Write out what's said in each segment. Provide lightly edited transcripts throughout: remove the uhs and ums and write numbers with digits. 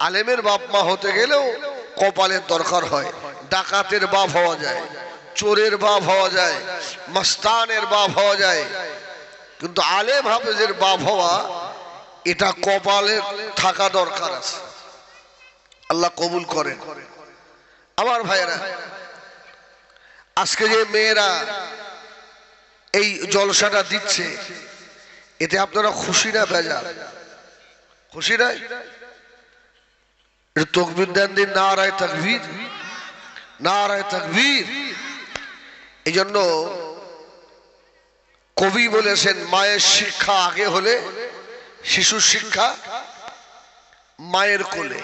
আলেমের বাপ মা হতে গেলেও কপালের দরকার হয়। ডাকাতের বাপ হওয়া যায়, চোরের বাপ হওয়া যায়, মস্তানের বাপ হওয়া যায়, কিন্তু আলেম হাফেজের বাপ হওয়া এটা কপালে থাকা দরকার আছে। আল্লাহ কবুল করেন। আমার ভাইরা, আজকে যে মেয়েরা এই জলসাটা দিচ্ছে, এতে আপনারা খুশি না বেজার? খুশি নাই? তকবীর দেন দিন, নারায়ে তাকবীর, নারায়ে তাকবীর। এই জন্য কবি বলেছেন, মায়ের শিক্ষা আগে হলে শিশুর শিক্ষা মায়ের কোলে।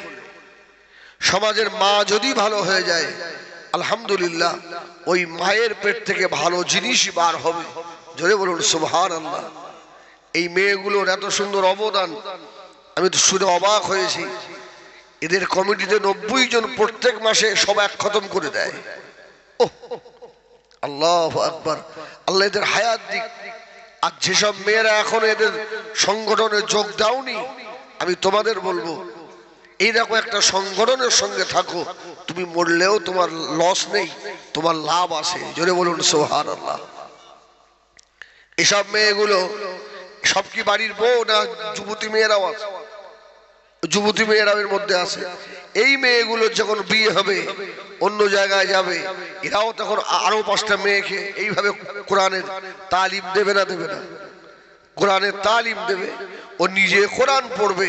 সমাজের মা যদি ভালো হয়ে যায়, আলহামদুলিল্লাহ, ওই মায়ের পেট থেকে ভালো জিনিসই বার হবে। জোরে বলুন সুবহানাল্লাহ। এই মেয়েগুলোর এত সুন্দর অবদান, আমি তো শুনে অবাক হয়েছি। এদের কমিটিতে 90 জন প্রত্যেক মাসে সব এক খতম করে দেয়। ওহ, আল্লাহু আকবার। আল্লাহ এদের হায়াত দিক। আর যেসব মেয়েরা এখন এদের সংগঠনে যোগ দাওনি, আমি তোমাদের বলবো, এইরকম একটা সংগঠনের সঙ্গে থাকো, তুমি মরলেও তোমার লস নেই, তোমার লাভ আছে। জোরে বলুন সুবহানাল্লাহ। এসব মেয়েগুলো সব কি বাড়ির বউ না যুবতী মেয়েরাও আছে? যুবতী মেয়েরাও এর মধ্যে আছে। এই মেয়েগুলো যখন বিয়ে হবে, অন্য জায়গায় যাবে, এরাও তখন আরো 5টা মেয়েকে এইভাবে কোরআনের তালিম দেবে না? দেবে না? কোরআনের তালিম দেবে। ও নিজে কোরআন পড়বে,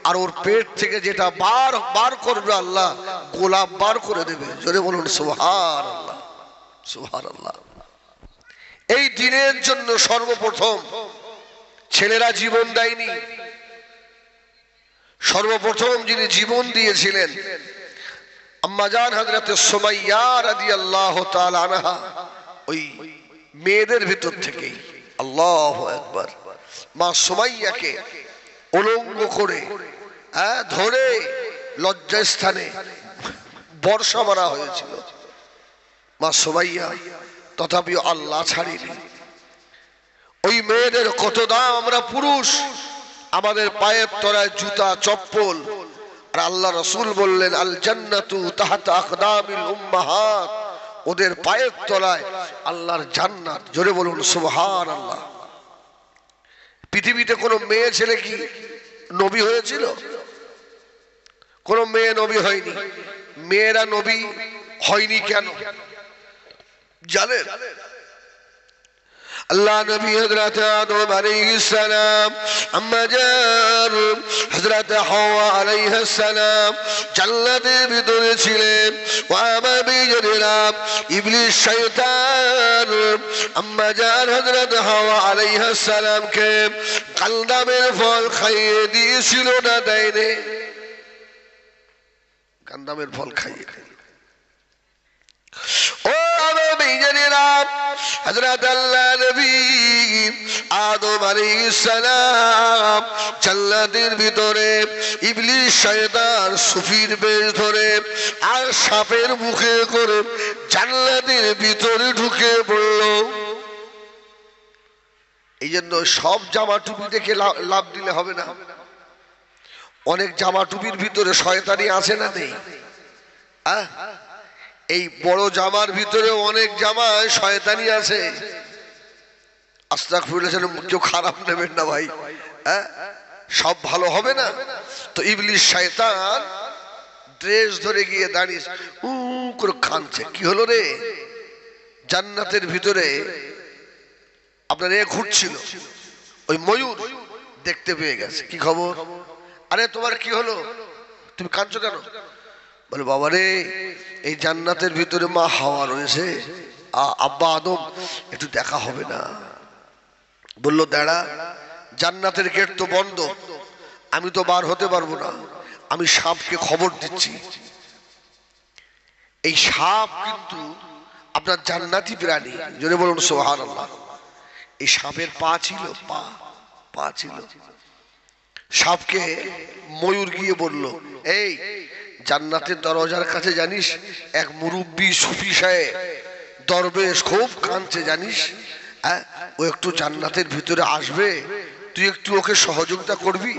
আর ওর পেট থেকে যেটা বার বার করবে আল্লাহ গোলাপ বার করে দেবে। জোরে বলুন সুবহানাল্লাহ, সুবহানাল্লাহ। এই দিনের জন্য সর্বপ্রথম ছেলেরা জীবন দেয়নি। সর্বপ্রথম যিনি জীবন দিয়েছিলেন আম্মা জান হযরত সুমাইয়া রাদিয়াল্লাহু তাআলা আনহা, ওই মেয়েদের ভিতর থেকেই। আল্লাহু আকবার। মা সুমাইয়াকে উলঙ্গ করে ধরে লজ্জাস্থানে বর্ষা মারা হয়েছিল। মা সুমাইয়া তথাপিও আল্লাহ ছাড়িনি। ওই মেয়েদের কত দাম! আমরা পুরুষ, আমাদের পায়ের তলায় জুতা চপ্পল, আর আল্লাহ রাসূল বললেন, আল জান্নাতু তাহতা আকদামিল উম্মাহাত, ওদের পায়ের তলায় আল্লাহর জান্নাত। জোরে বলুন সুবহানাল্লাহ। পৃথিবীতে কোনো মেয়ে ছেলে কি নবী হয়েছিল? কোনো মেয়ে নবী হয়নি। মেয়েরা নবী হয়নি কেন জানেন? আল্লাহ নবী হযরত আদম আলাইহিস সালাম, আম্মা জান হযরত হাওয়া আলাইহিস সালাম জান্নাতের ভিতরে ছিলেন। ও আমার বিজনেরা, ইবলিস শয়তান আম্মা জান হযরত হাওয়া আলাইহিস সালামকে কালদামের ফল খাইয়ে দিয়েছিল না দেয়নি? কালদামের ফল খাইয়ে। ও আমার বিজনেরা, হযরত আল্লাহ নবী আদম আলাইহিস সালাম জান্নাতের ভিতরে ইবলিস শয়তান সুফির বেশ ধরে আর সাপের মুখে করে জান্নাতের ভিতরে ঢুকে পড়ল। এই জন্য সব জামা টুপি দেখে লাভ দিলে হবে না। অনেক জামা টুপির ভিতরে শয়তানি আছে না নেই? এই বড় জামার ভিতরে অনেক জামায় শয়তানি আছে। আস্তাগফিরুল্লাহ, কেউ খারাপ নেবেন না ভাই। সব ভালো হবে না তো। ইবলিস শয়তান ড্রেস ধরে গিয়ে দাঁড়িয়ে করে কাঁদছে। কি হলো রে? জান্নাতের ভিতরে আপনার ঘুরছিল, ওই ময়ূর দেখতে পেয়ে গেছে। কি খবর? আরে তোমার কি হলো, তুমি কাঁদছো কেন? বলে, বাবা রে, এই জান্নাতের ভিতরে মা হাওয়া রয়েছে, আব্বা আদম, একটু দেখা হবে না? বললো, দাঁড়া, জান্নাতের গেট তো বন্ধ, আমি তো বার হতে পারবো না, আমি সাপকে খবর দিচ্ছি। এই সাপ কিন্তু আপনার জান্নাতি প্রাণী। জোরে বলুন সুবহানাল্লাহ। এই সাপের পা ছিল, পা ছিল। সাপকে ময়ূর গিয়ে বলল, এই জান্নাতের দরজার কাছে জানিস এক মুরব্বী সুফি সাহেব দরবেশ খুব কাঁদছে, জানিস? ও একটু জান্নাতের ভিতরে আসবে, তুই একটু ওকে সহযোগিতা করবি?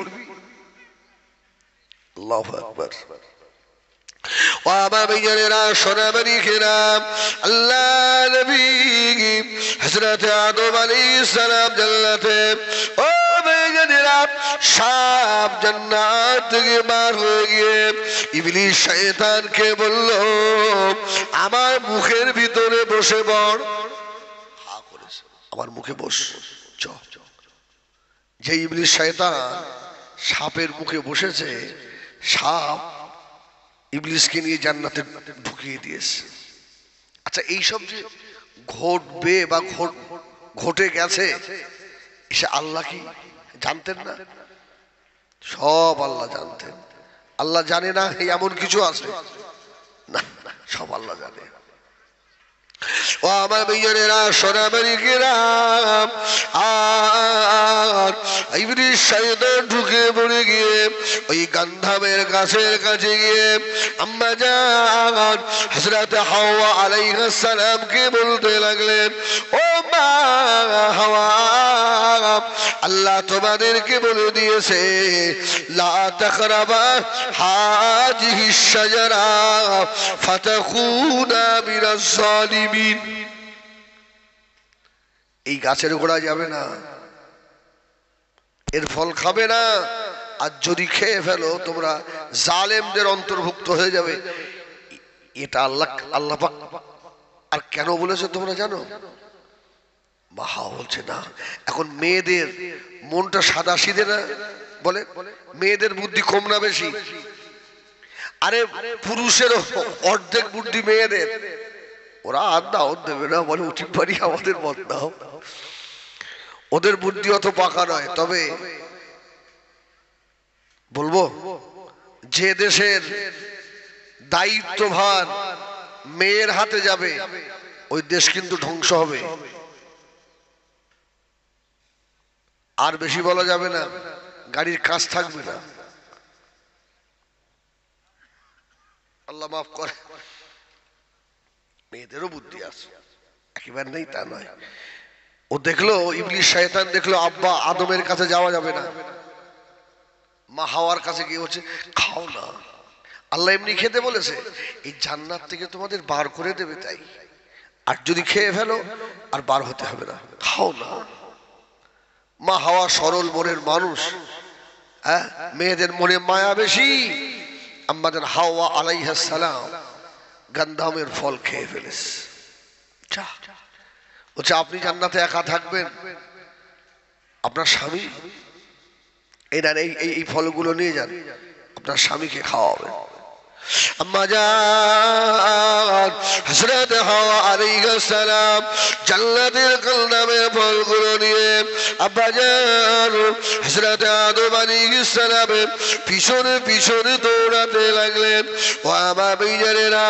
আল্লাহু আকবার। ও আমার ভাইয়েরা, সোনামণি কেরাম, আল্লাহ নবী হযরত আদম আলাইহিস সালাম জান্নাতে, ও ভাইয়েরা, সাপ জান্নাত থেকে বার হয়ে গিয়ে ইবলিস শয়তানকে বলল, আমার মুখের ভিতরে বসে পড়। হা করেছে, আমার মুখে বস। যে ইবলিস শয়তান সাপের মুখে বসেছে, সাপ ইবলিসকে নিয়ে জান্নাতে ঢুকিয়ে দিয়েছে। আচ্ছা, এইসব যে ঘটবে বা ঘটে গেছে, এসে আল্লাহ কি জানতেন না? সব আল্লাহ জানতেন। আল্লাহ জানে না এমন কিছু আছে না, সব আল্লাহ জানে। ও আমার ভাইয়েরা, সোনামণি কেরাম, আর ইবলিস শয়তান ঢুকে পড়ে গিয়ে ওই গান্ধামের গাছের কাছে গিয়ে আম্মা জান হযরত হাওয়া আলাইহিস সালামকে বলতে লাগলেন, ও মা হাওয়া, আল্লাহ তোমাদেরকে বলে দিয়েছে, লা তাকরাবা হাযিহিস শাজারা ফাতাকুনা মিনাজ জালিমিন। এই গাছের গোড়া যাবে না, এর ফল খাবে না, আর যদি খেয়ে ফেলো তোমরা জালেমদের অন্তর্ভুক্ত হয়ে যাবে। এটা আল্লাহ পাক আর কেন বলেছে তোমরা জানো? মা হাওয়া বলছে না। এখন মেয়েদের মনটা সাদা সিধে না, বলে মেয়েদের বুদ্ধি কম না বেশি? আরে পুরুষের অর্ধেক বুদ্ধি মেয়েদের। ওরা আর দাও দেবে না, বলে উঠি পারি আমাদের মত দাও। ওদের বুদ্ধি অত পাকা নয়। তবে বলবো, যে দেশের দায়িত্বভার মেয়ের হাতে যাবে, ওই দেশ কিন্তু ধ্বংস হবে। আর বেশি বলা যাবে না, গাড়ির কাজ থাকবে না। আল্লাহ মাফ করে। মেয়েদেরও বুদ্ধি আছে, একেবারে নেই তা নয়। ও দেখলো, ইবলিস শয়তান দেখলো আব্বা আদমের কাছে যাওয়া যাবে না, মা হাওয়ার কাছে গিয়ে হচ্ছে, খাও না, আল্লাহ এমনি খেতে বলেছে, এই জান্নাত থেকে তোমাদের বার করে দেবে, তাই আর যদি খেয়ে ফেলো আর বার হতে হবে না, খাও না। মা হাওয়া সরল মনের মানুষ, হ্যাঁ, মেয়েদের মনে মায়া বেশি। আম্মাজান হাওয়া আলাইহিস সালাম গান্ধামের ফল খেয়ে ফেলেছে। বলছে, আপনি জান্নাতে একা থাকবেন, আপনার স্বামী এই না, এই ফলগুলো নিয়ে যান, আপনার স্বামীকে খাওয়াবেন। আম্মা জান হযরত হাওয়া আলাইহিস সালাম জান্নাতের কলমের ফলগুলো নিয়ে আব্বা জান হযরত আদম আলাইহিস সালামের পিছনে পিছনে দৌড়াতে লাগলেন। ও আমার ভাইজানেরা,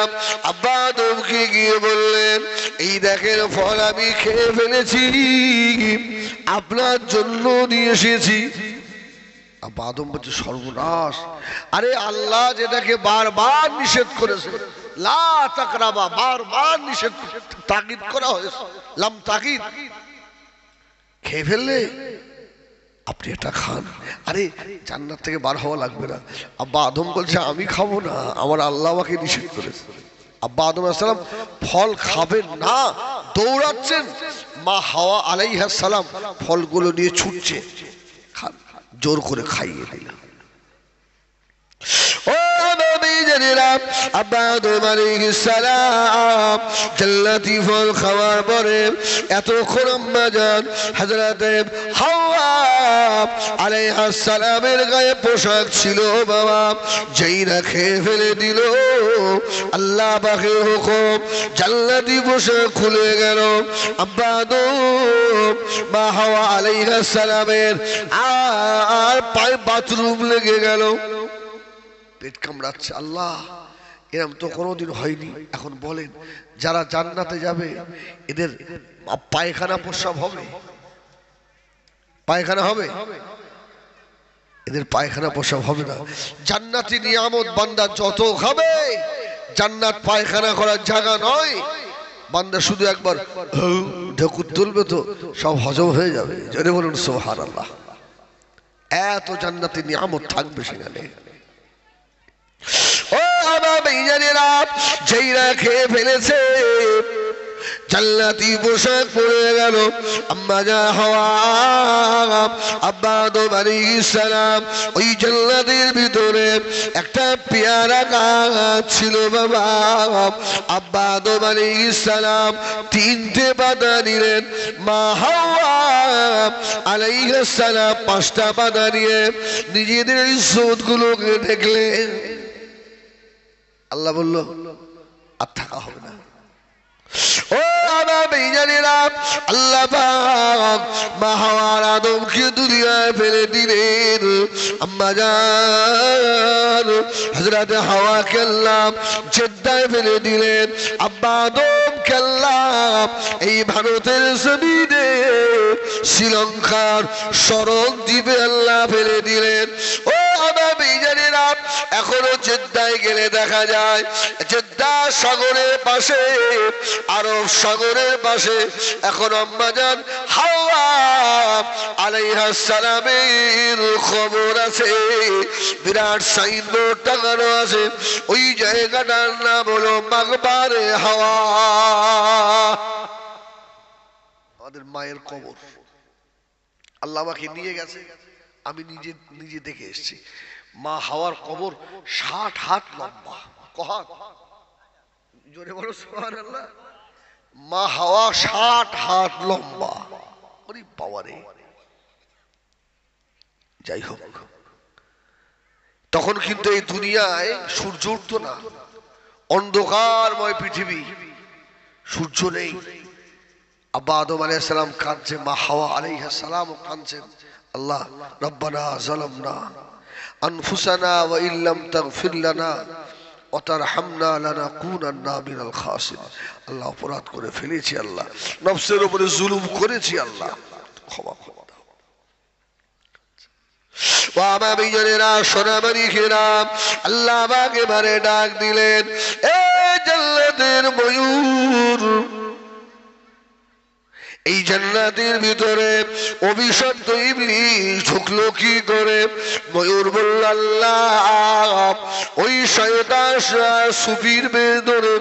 আব্বা আদমকে গিয়ে বললেন, এই দেখেন ফল আমি খেয়ে ফেলেছি, আপনার জন্য নিয়ে এসেছি। আব্বা আদম বলছে, সর্বনাশ! আরে আল্লাহ যেটাকে বারবার নিষেধ করেছে, লা তাকরাবা, বারবার নিষেধ তাকিদ করা হয়েছে, লাম তাকিদ, খেয়ে ফেললে আপনি এটা খান। আরে জান্নাত থেকে বার হওয়া লাগবে না। আব্বা আদম বলছে, আমি খাবো না, আমার আল্লাহ আমাকে নিষেধ করেছে। আব্বা আদম আলাইহিস সালাম ফল খাবেন না, দৌড়াচ্ছেন। মা হাওয়া আলাইহিস সালাম ফলগুলো নিয়ে ছুটছে, খান, জোর করে খাইয়ে দিলাম। ও নবী জানেরা, আব্বা আদম আলাইহিস সালাম জান্নাতি ফল খাওয়ার পরে এতক্ষণ আম্মা জান হযরত হাওয়া আলাইহিস সালামের গায়ে পোশাক ছিল বাবা, যেই না খেয়ে ফেলে দিল, আল্লাহ পাকের হুকুম, জান্নাতি পোশাক খুলে গেল। আব্বা আদম মা হাওয়া আলাইহিস সালামের আর পায়ে বাথরুম লেগে গেল, পেট কামড়াচ্ছে। আল্লাহ, এরকম তো কোনোদিন হয়নি। এখন বলেন, যারা জান্নাতে যাবে এদের পায়খানা প্রস্রাব হবে? পায়খানা হবে? এদের পায়খানা প্রস্রাব হবে না। জান্নাতি নিয়ামত বান্দা যত খাবে, জান্নাত পায়খানা করার জায়গা নয়। বান্দা শুধু একবার ঢেকুর তুলবে তো সব হজম হয়ে যাবে। জোরে বলুন সুবহানাল্লাহ। এত জান্নাতি নিয়ামত থাকবে সেখানে। বেঈমানেরা যেইরা খেয়ে ফেলেছে জান্নাতি পোশাক পরে গেল আম্মা জান হাওয়া আব্বা আদম আলাইহিস সালাম ওই জান্নাতের ভিতরে একটা পেয়ারা গাছ ছিল বাবা আব্বা আদম আলাইহিস সালাম তিনটে পাতা নিলেন মা হাওয়া আলাইহিস সালাম পাঁচটা পাতা নিয়ে নিজেদের ইজ্জতগুলোকে দেখলেন আল্লাহ বলল আর থাকা হবে না ও আমার বেঈমানেরা আল্লাহ পাক মা হাওয়ার আদমকে দুনিয়ায় ফেলে দিলেন আম্মা জান হযরত হাওয়াকে আল্লাহ জেদ্দায় ফেলে দিলেন আব্বা আদমকে আল্লাহ এই ভারতের জমিনে শ্রীলঙ্কার সরক দ্বীপে আল্লাহ ফেলে দিলেন ও আমার বেঈমানেরা এখনো জেদ্দায় গেলে দেখা যায় জেদ্দা সাগরের পাশে আরব সাগরের পাশে এখন আম্মা জান হাওয়া আলাইহিস সালামের খবর আছে বিরাট সাইনবোর্ড টাঙানো আছে ওই জায়গাটার নাম হলো মাকবারে হাওয়া আমাদের মায়ের কবর আল্লাহ আমাকে নিয়ে গেছে আমি নিজে দেখে এসেছি মা হাওয়ার কবর 60 হাত লম্বা কহাত জোরে বলো সুবহানাল্লাহ মা হাওয়া 60 হাত লম্বা ওরে বাবা রে যাই হোক তখন কিন্তু এই দুনিয়ায় সূর্য উঠতো না অন্ধকারময় পৃথিবী সূর্য নেই আব্বা আদম আলাইহিস সালাম কাঁদছে মা হাওয়া আলাইহিস সালাম কাঁদছেন আল্লাহ রব্বানা যালামনা আনফুসানা ওয়া ইল্লাম তাগফির লানা ওয়া তারহামনা লানাকুনান্না মিনাল খাসিরিন আল্লাহ অপরাধ করে ফেলেছি আল্লাহ নফসের উপরে জুলুম করেছি আল্লাহ ক্ষমা করে দাও ও আমার বেঈমানেরা সোনামানি খেরাম আল্লাহ পাক এবারে ডাক দিলেন এ জান্নাতের ময়ূর এই জান্নাতের ভিতরে অভিশপ্ত ইবলিস ঢুকলো কি করে ময়ূর বলল আল্লাহ ওই শয়তান সুফির ভেতরে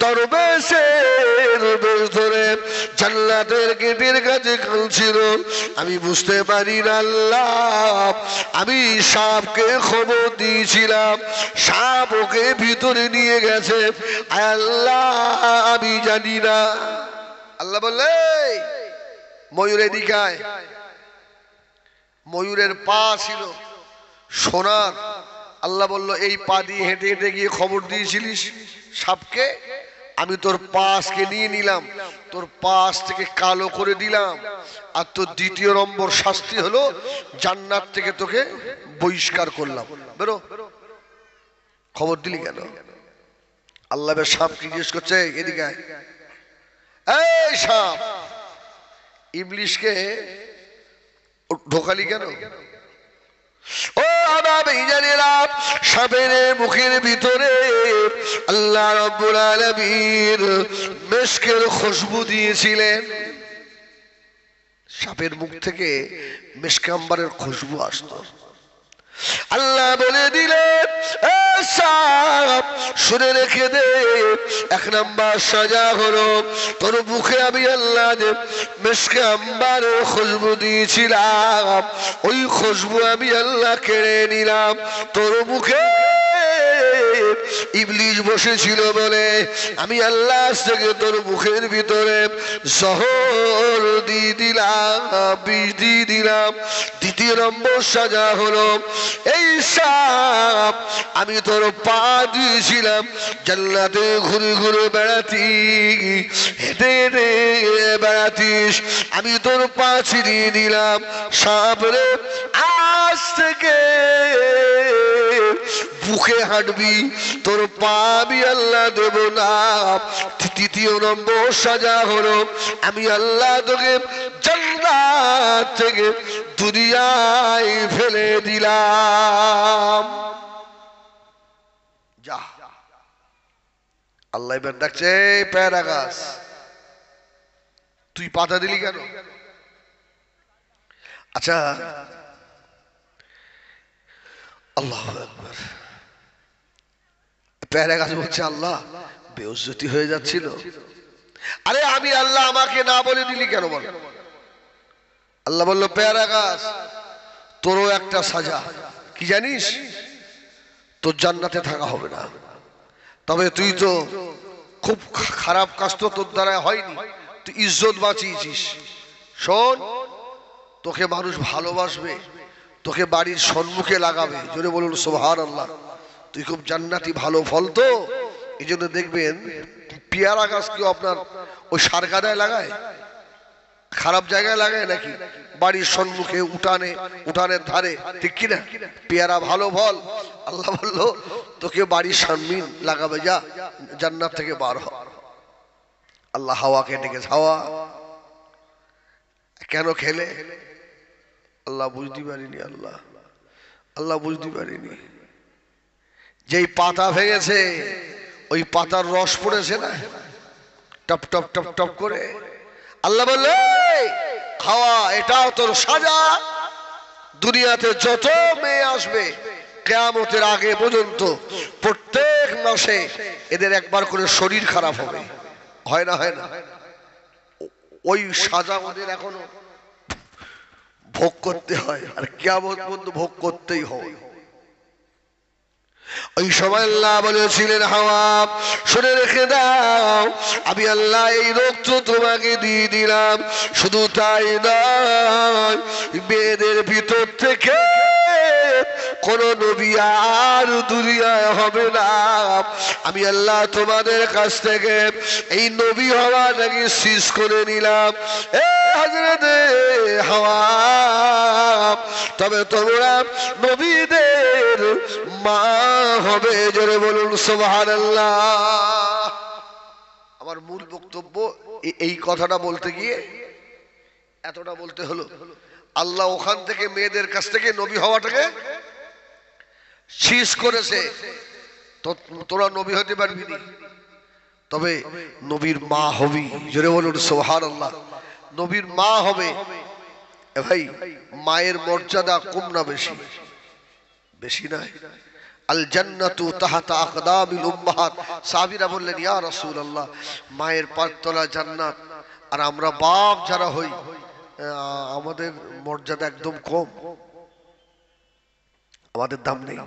দরবেশের ভেতরে জান্নাতের গেটের কাছে কাঁদছিল আমি বুঝতে পারি না আল্লাহ আমি সাপকে খবর দিয়েছিলাম সাপ ওকে ভিতরে নিয়ে গেছে আল্লাহ আমি জানি না আল্লাহ বললে ময়ূরের দিকায় ময়ূরের পা ছিল সোনার আল্লাহ বলল এই পা দিয়ে হেঁটে হেঁটে গিয়ে খবর দিয়েছিলিস সাপকে আমি তোর পাশকে নিয়ে নিলাম তোর পাশ থেকে কালো করে দিলাম আর তোর দ্বিতীয় নম্বর শাস্তি হলো জান্নাত থেকে তোকে বহিষ্কার করলাম বেরো খবর দিলি কেন আল্লাহ সাপকে জিজ্ঞেস করছে এদিকে এই সাপ ইবলিশকে ঢোকালি কেন ও আমার বেঈমানেরা সাপের মুখের ভিতরে আল্লাহ রাব্বুল আলামিন মিশকের খুশবু দিয়েছিলেন সাপের মুখ থেকে মিশক আম্বরের খুশবু আসতো আল্লাহ বলে দিলেন সাপ শুনে রেখে দে এক নাম্বার সাজা হলো তোর মুখে আমি আল্লাহ মিশক আম্বরের খুশবু দিয়েছিলাম ওই খুশবু আমি আল্লাহ কেড়ে নিলাম তোর মুখে ইবলিশ বসেছিল বলে আমি আল্লাহ থেকে তোর মুখের ভিতরে জহর দিয়ে দিলাম বিষ দিয়ে দিলাম দ্বিতীয় নম্বর সাজা হলো এই সাপ আমি তোর পা দিয়েছিলাম জান্নাতে ঘুরে ঘুরে বেড়াতি হেঁটে হেঁটে বেড়াতিস আমি তোর পা ছিঁড়িয়ে দিলাম সাপ রে আজ থেকে বুকে হাঁটবি তোর পা আমি আল্লাহ দেব না তৃতীয় নম্বর সাজা হলো আমি আল্লাহ তোকে জান্নাত থেকে দুনিয়ায় ফেলে দিলাম যা আল্লাহ এবার ডাকছে প্যারা গাছ তুই পাতা দিলি কেন আচ্ছা আল্লাহু আকবার পেয়ারা গাছ বলছে আল্লাহ বেইজ্জতি হয়ে যাচ্ছিল। আরে আমি আল্লাহ, আমাকে না বলে দিলি কেন বল? আল্লাহ বলল পেয়ারা গাছ তোরও একটা সাজা, কি জানিস? তোর জান্নাতে থাকা হবে না, তবে তুই তো খুব খারাপ কাজ তো তোর দ্বারা হয়নি, তুই ইজ্জত বাঁচিয়েছিস। শোন, তোকে মানুষ ভালোবাসবে, তোকে বাড়ির সম্মুখে লাগাবে, জোরে বলুন সুবহানাল্লাহ। তুই খুব জান্নাতি ভালো ফল তো, এই জন্য দেখবেন পেয়ারা গাছ কেউ আপনার ওই সারগাদায় লাগায়, খারাপ জায়গায় লাগায় নাকি? বাড়ির সম্মুখে, উঠানে, উঠানের ধারে, ঠিক কিনা? পেয়ারা ভালো ফল, আল্লাহ বললো তোকে বাড়ির সামনে লাগাবে, যা জান্নাত থেকে বার হ। আল্লাহ হাওয়াকে ডেকেছে, হাওয়া কেন খেলে? আল্লাহ বুঝতে পারিনি, আল্লাহ বুঝতে পারিনি। যেই পাতা ভেঙেছে ওই পাতার রস পড়েছে না, টপ টপ টপ টপ করে। আল্লাহ বললে হাওয়া এটাও তোর সাজা, দুনিয়াতে যত মেয়ে আসবে কিয়ামতের আগে পর্যন্ত প্রত্যেক মাসে এদের একবার করে শরীর খারাপ হবে, হয় না? হয় না? ওই সাজা ওদের এখনো ভোগ করতে হয়, আর কিয়ামত পর্যন্ত ভোগ করতেই হয়। ওই সময় আল্লাহ বলেছিলেন হাওয়া শুনে রেখে দাও, আমি আল্লাহ এই রক্ত তোমাকে দিয়ে দিলাম। শুধু তাই নয়, মেয়েদের ভিতর থেকে কোন নবী আর দুনিয়ায় হবে না। আমি আল্লাহ তোমাদের কাছ থেকে এই নবী হওয়াটাকে শেষ করে নিলাম। এ হযরত হাওয়া, তবে তোমরা নবীদের মা হবে, জোরে বলুন সুবহানাল্লাহ। আমার মূল বক্তব্য এই কথাটা বলতে গিয়ে এতটা বলতে হলো। আল্লাহ ওখান থেকে মেয়েদের কাছ থেকে নবী হওয়াটাকে শেষ করেছে। তোরা নবী হতে পারবি না, তবে নবীর মা হবি, জোরে বলুন সুবহানাল্লাহ। নবীর মা হবে। ভাই, মায়ের মর্যাদা কম না বেশি? বেশি না? আল জান্নাতু তাহতা আকদামিল উম্মাহাত। সাহাবীরা বললেন ইয়া রাসূলুল্লাহ, মায়ের পায়ের জান্নাত, আর আমরা বাপ যারা হই আমাদের মর্যাদা একদম কম, আমাদের দাম নেই।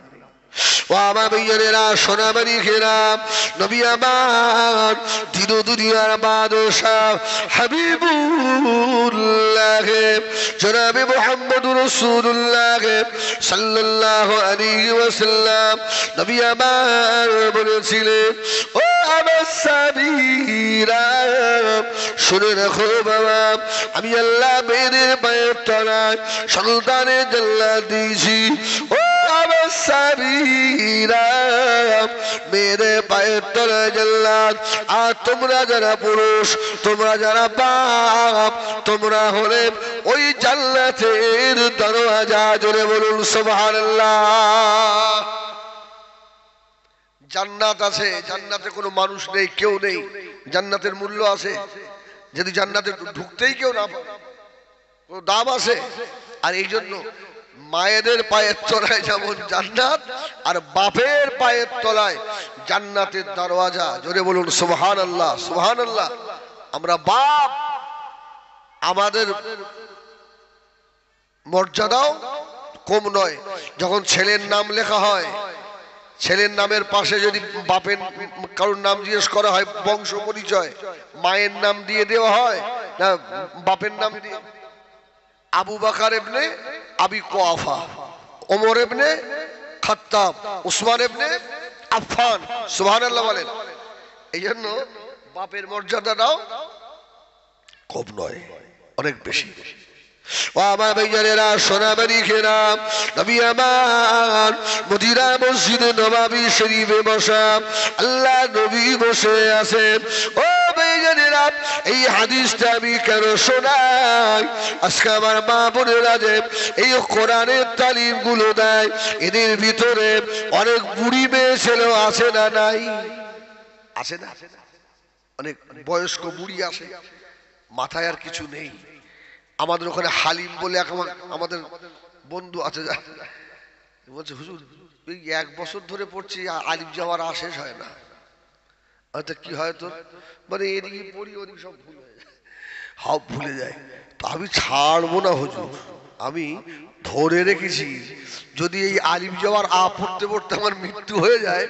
ও আমার ভাইয়েরা, সোনামানি খেরাম, নবী আমার দিন দুনিয়ার বাদশাহ হাবিবুল্লাহ জনাবে মুহাম্মদুর রাসূলুল্লাহ সাল্লাল্লাহু আলাইহি ওয়াসাল্লাম নবী আমার বলেছিলেন, ও আমার সাবিরা শুনে রাখো বাবা, আমি আল্লাহ মেয়েদের পায়ের তলায় সন্তানের জান্নাত দিয়েছি। ও আমার সাবিরা, মেরে পায়ের তলায় জান্নাত। আর তোমরা যারা পুরুষ, তোমরা যারা বাপ, তোমরা হলে ওই জান্নাতের দরওয়াজা, জোরে বলুন সুবহানাল্লাহ। জান্নাত আছে, জান্নাতে কোনো মানুষ নেই, কেউ নেই, জান্নাতের মূল্য আছে। যদি জান্নাতে ঢুকতেই কেউ না পায়, কোনো দাম আছে? আর এই জন্য মায়েদের পায়ের তলায় যেমন জান্নাত, আর বাপের পায়ের তলায় জান্নাতের দরওয়াজা, জোরে বলুন সুবহানাল্লাহ সুবহানাল্লাহ। আমরা বাপ, আমাদের মর্যাদাও কম নয়। যখন ছেলের নাম লেখা হয়, ছেলের নামের পাশে যদি বাপের কারোর নাম জিজ্ঞেস করা হয়, বংশ পরিচয়, মায়ের নাম দিয়ে দেওয়া হয় না বাপের নাম দিয়ে? আবু বকর ইবনে আবি কুহাফা, ওমর ইবনে খাত্তাব, উসমান ইবনে আফফান, সুবহানাল্লাহ বলেন। এই জন্য বাপের মর্যাদাটাও কম নয়, অনেক বেশি। ও আমার ভাইজানেরা, সোনামানি খেরাম, নবী আমার মদিনা মসজিদে নববী শরীফে বসা, আল্লাহ নবী বসে আছেন। ও ভাইজানেরা, এই হাদিসটা আমি কেন শোনাই? আজকে আমার মা বোনেরা যে এই কোরআনের তালিম গুলো দেয়, এদের ভিতরে অনেক বুড়ি মেয়ে ছেলে আছে না নাই? আছে না? অনেক বয়স্ক বুড়ি আছে, মাথায় আর কিছু নেই। আমাদের ওখানে হালিম বলে আমাদের বন্ধু আছে, বলছে হুজুর এক বছর ধরে পড়ছি, আলিফ যাওয়ার শেষ হয় না। হয়তো কি হয় তোর, মানে এদিকে পড়ি ওদিকে সব ভুলে যায়, সব ভুলে যায়। তো আমি ছাড়বো না হুজুর, আমি ধরে রেখেছি, যদি এই আলিফ যাওয়ার পড়তে পড়তে আমার মৃত্যু হয়ে যায়,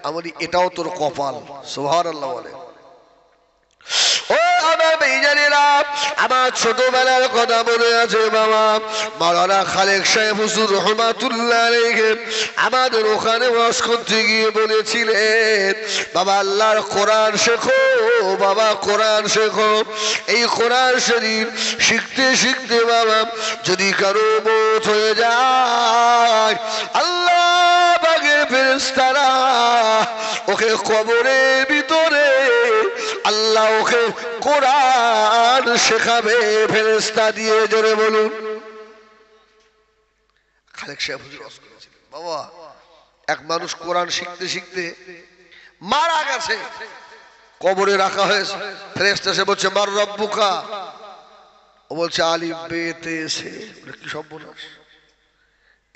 আমার এটাও তোর কপাল। সুবহানাল্লাহ বলে। ও আমার বেজানেরা, আমার ছোটবেলার কথা মনে আছে বাবা, মাওলানা খালেক সাহেব হুজুর রহমাতুল্লাহ আলাইহি আমাদের ওখানে ওয়াজ করতে গিয়ে বলেছিলেন, বাবা আল্লাহর কোরআন শেখো, বাবা কোরআন শেখো। এই কোরআন শরীফ শিখতে শিখতে বাবা যদি কারো মওত হয়ে যায়, আল্লাহ পাকের ফেরেশতারা ওকে কবরের ভিতরে আল্লাহ ওকে কোরআন শেখাবে ফেরেশতা দিয়ে। জোরে বলুন। খালেক সাহেব হুজুর ওয়াজ করেছিলেন, বাবা এক মানুষ কোরআন শিখতে শিখতে মারা গেছে, কবরে রাখা হয়েছে, ফেরেশতা এসে বলছে মার রব্বুকা, ও বলছে আলিফ বে তে সে। কি সর্বনাশ,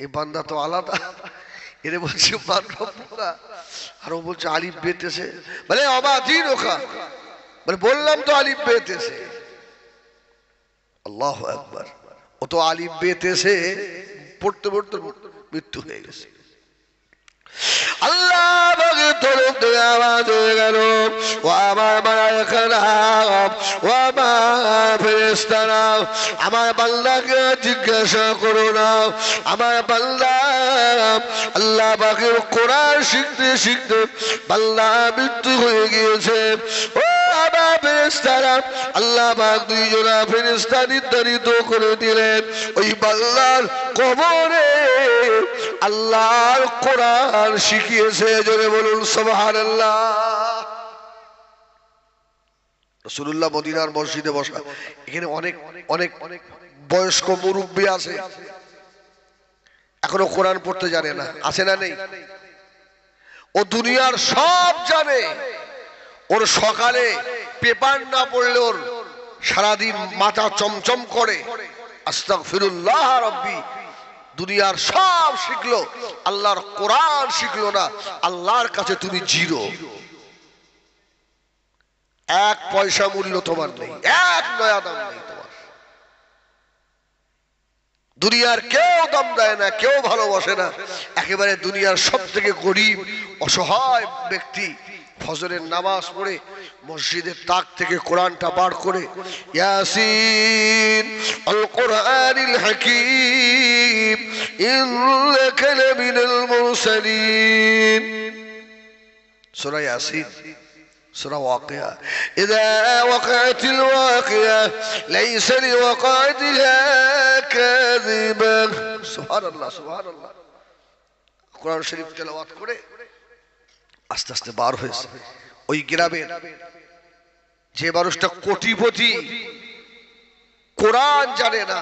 এই বান্দা তো আলাদা, এরে বলছে মার রব্বুকা, আর ও বলছে আলিফ বে তে সে। বলে অবাদিন ওখা, মানে বললাম তো আলিফ বে তে সে। আল্লাহু আকবার, ও তো আলিফ বে তে সে পড়তে পড়তে মৃত্যু হয়ে গেছে। আল্লাহ পাকের তরফ থেকে আওয়াজ হয়ে গেল, ও আমার মালায়েকারা, ও আমার ফেরেশতারা, আমার বান্দাকে জিজ্ঞাসা করো না, আমার বান্দা আল্লাহ পাকের কোরআন শিখতে শিখতে বান্দা মৃত্যু হয়ে গিয়েছে। ও আমার ফেরেশতারা, আল্লাহ পাক দুইজনা ফেরেশতা নির্ধারিত করে দিলেন, ওই বান্দার কবরে আল্লাহর কোরআন শিখিয়েছে। জোরে বলুন সুবহানাল্লাহ। রাসূলুল্লাহ মদিনার মসজিদে বসা, এখানে অনেক অনেক অনেক বয়স্ক মুরব্বী আছে, এখনো কোরআন পড়তে জানে না, আছে না নেই? ও দুনিয়ার সব জানে, ওর সকালে পেপার না পড়লে ওর সারাদিন মাথা চমচম করে। আস্তাগফিরুল্লাহ রাব্বি, দুনিয়ার সব শিখলো, আল্লাহর কোরআন শিখলো না, আল্লাহর কাছে তুমি জিরো। এক পয়সা মূল্য তোমার নেই, এক নয়া দাম নেই তোমার। দুনিয়ার কেউ দাম দেয় না, কেউ ভালোবাসে না। একেবারে দুনিয়ার সব থেকে গরিব অসহায় ব্যক্তি ফজরের নামাজ পড়ে মসজিদের তাক থেকে কোরআনটা বার করে ইয়াসিন আল কোরআনিল হাকীম ইন্নাকা লামিনাল মুরসালিন, সূরা ইয়াসিন, সূরা ওয়াকিয়া, ইযা ওয়াকাতিল ওয়াকিয়া লাইসা লিওয়াকাতিহা কাযিবা। সুবহানাল্লাহ সুবহানাল্লাহ। কোরআন শরীফ তেলাওয়াত করে আস্তে আস্তে বার হয়েছে। ওই গ্রামের যে মানুষটা কোটিপতি, কোরআন জানে না,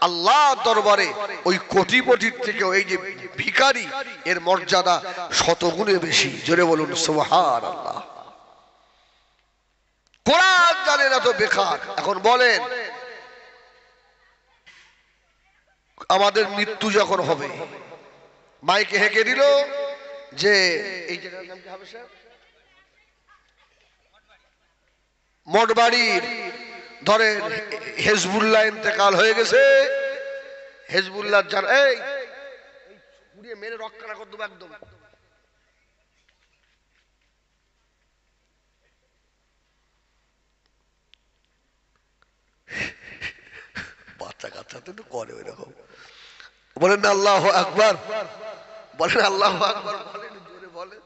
আল্লাহ দরবারে ওই কোটিপতির থেকে ওই যে ভিখারি এর মর্যাদা শতগুণে বেশি। জোরে বলুন সুবহানাল্লাহ। কোরআন জানে না তো বেকার। এখন বলেন, আমাদের মৃত্যু যখন হবে, মাইকে হেঁকে দিল যে এই জায়গার নাম কি হবে স্যার, মঠবাড়ির ধরেন হেজবুল্লাহ ইন্তেকাল হয়ে গেছে, হেজবুল্লাহ জান এই পুড়িয়ে মেরে রক্ষা করে দেবো একদম। বাচ্চা কাচ্চা তো করে ওই রকম। বলেন না আল্লাহু আকবার, বলেন আল্লাহু আকবার, বলেন জোরে বলেন।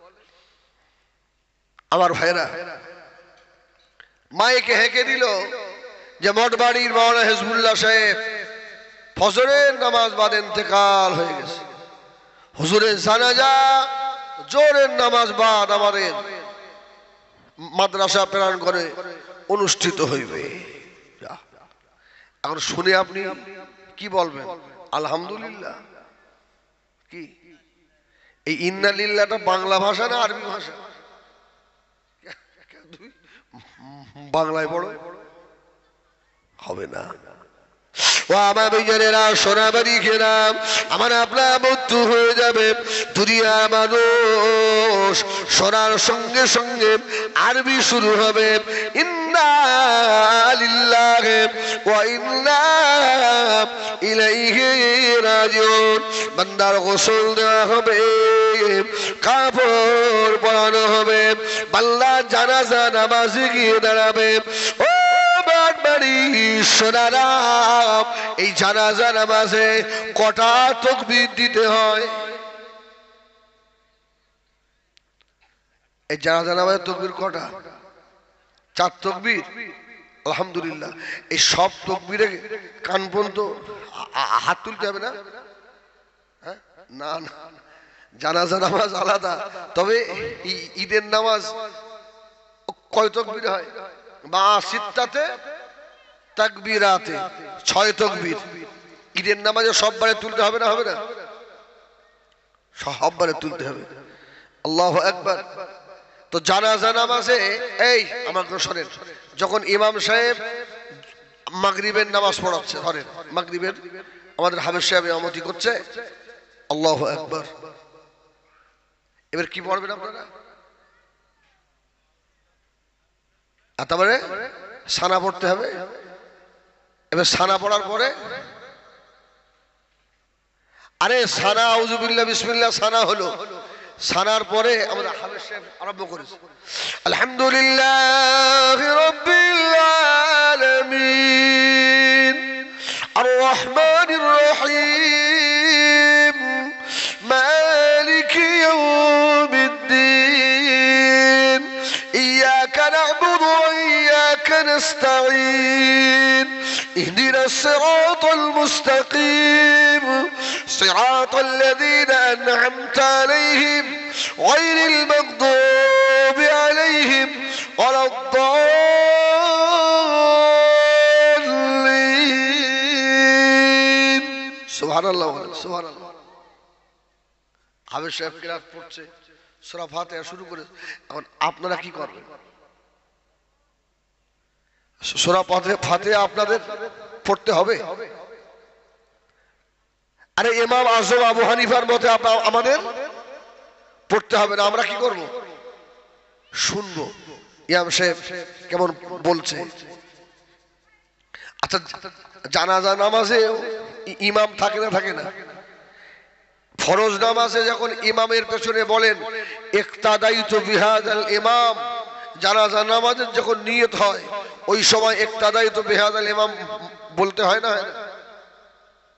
আমার ভাইরা মাইকে হেঁকে দিল যে মঠবাড়ির মাওলানা হেজবুল্লাহ সাহেব ফজরের নামাজ বাদ ইন্তেকাল হয়ে গেছে। হুজুরের জানাজা জোরের নামাজ বাদ আমাদের মাদ্রাসা প্রাঙ্গণে অনুষ্ঠিত হইবে। এখন শুনে আপনি কি বলবেন? আলহামদুলিল্লাহ। কি এই ইন্না লিল্লাহটা বাংলা ভাষা না আরবি ভাষা? বাংলায় বড় হবে না। ও আমার ভাইয়েরা সোনাবাড়ি খেলাম আমার আপনার মৃত্যু হয়ে যাবে দুনিয়া মানুষ শোনার সঙ্গে সঙ্গে আরবি শুরু হবে ইন্না লিল্লাহি ওয়া ইন্না ইলাইহি রাজিউন বান্দার গোসল দেওয়া হবে কাপড় পরানো হবে বান্দা জানাজা নামাজে গিয়ে দাঁড়াবে ও বাড়ি সোনারা এই জানাজা নামাজে কটা তাকবীর দিতে হয় এই জানাজা নামাজে তাকবীর কটা 4 তাকবীর আলহামদুলিল্লাহ এই সব তাকবীরে কান পর্যন্ত হাত তুলতে হবে না হ্যাঁ না না জানাজা নামাজ আলাদা তবে ঈদের নামাজ কয় তাকবীর হয় মা সিত্তাতে তাকবীরাতে 6 তাকবীর ঈদের নামাজে সববারে তুলতে হবে না সববারে তুলতে হবে আল্লাহু আকবার তো জানাজা নামাজে এই আমাকে শোনেন যখন ইমাম সাহেব মাগরিবের নামাজ পড়াচ্ছে ধরেন মাগরিবের আমাদের হাফেজ সাহেব ইমামতি করছে আল্লাহু আকবার এবার কি পড়বেন আপনারা আর তারপরে সানা পড়তে হবে এবার সানা পড়ার পরে আরে সানা আউযুবিল্লাহ বিসমিল্লাহ সানা হলো সানার পরে আমরা হাফেজ সাহেব আরম্ভ করেছি আলহামদুলিল্লাহি রাব্বিল আলামিন আর রহমানির রহিম মালিকি ইয়াউমিদ্দিন ইয়াকা না'বুদু ওয়া ইয়াকা নাস্তাঈন اهدنا الصراط المستقيم صراط الذين أنعمت عليهم غير المغضوب عليهم ولا الضالين سبحان الله سبحان الله হাফেজ সাহেব কিরাত পড়ছে সূরা ফাতিহা শুরু করে এখন আপনারা কি করবেন সূরা ফাতিহা আপনাদের পড়তে হবে আরে ইমাম আযম আবু হানিফার মতে আমাদের পড়তে হবে না আমরা কি করব শুনবো ইমাম সাহেব কেমন বলছে আচ্ছা জানাজা নামাজে ইমাম থাকে না ফরজ নামাজে যখন ইমামের পেছনে বলেন ইক্তাদাইতু বিহাদাল ইমাম জানাজা নামাজের যখন নিয়ত হয় ওই সময় ইক্তাদাইতু বিহাদাল ইমাম বলতে হয় না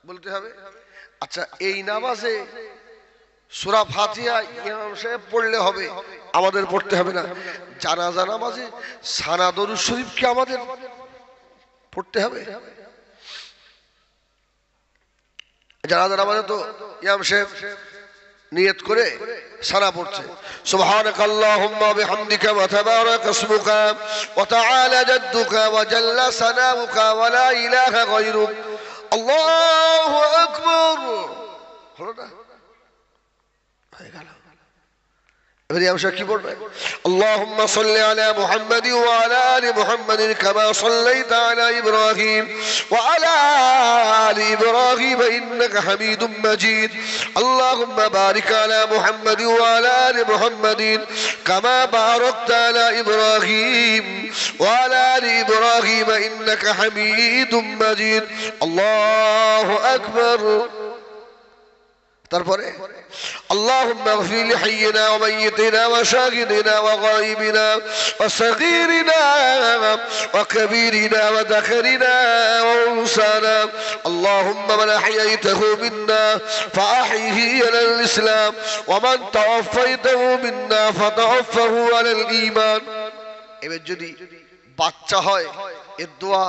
বলতে হবে আচ্ছা এই নামাজে সূরা ফাতিহা ইমাম সাহেব পড়লে হবে আমাদের পড়তে হবে না জানাজা নামাজে সানা দরুদ শরীফ কি আমাদের পড়তে হবে জানাজা নামাজে তো ইমাম সাহেব নিয়ত করে সানা পড়ছে সুবহানাকাল্লাহুম্মা বিহামদিকা ওয়া তাবারাকা ইসমুকা ওয়া তাআলা জাদ্দুকা ওয়া জাল্লা সানাউকা ওয়া লা ইলাহা গায়রুক আল্লাহু আকবার হলো না হয়ে গেল এবারে আমরা কি বলবো اللهم صل على محمد وعلى ال محمد كما صليت على ابراهيم وعلى ال ابراهيم انك حميد مجيد اللهم بارك على محمد وعلى ال محمد كما باركت على ابراهيم وعلى ال ابراهيم انك حميد مجيد الله اكبر তারপরে اللهم اغفر لحينا وميتنا وشاهدنا وغائبنا وصغيرنا وكبيرنا وذكرنا وانثانا اللهم من احييته منا فاحيه على الاسلام ومن توفيته منا فتوفه على الايمان এবার যদি বাচ্চা হয় এর দোয়া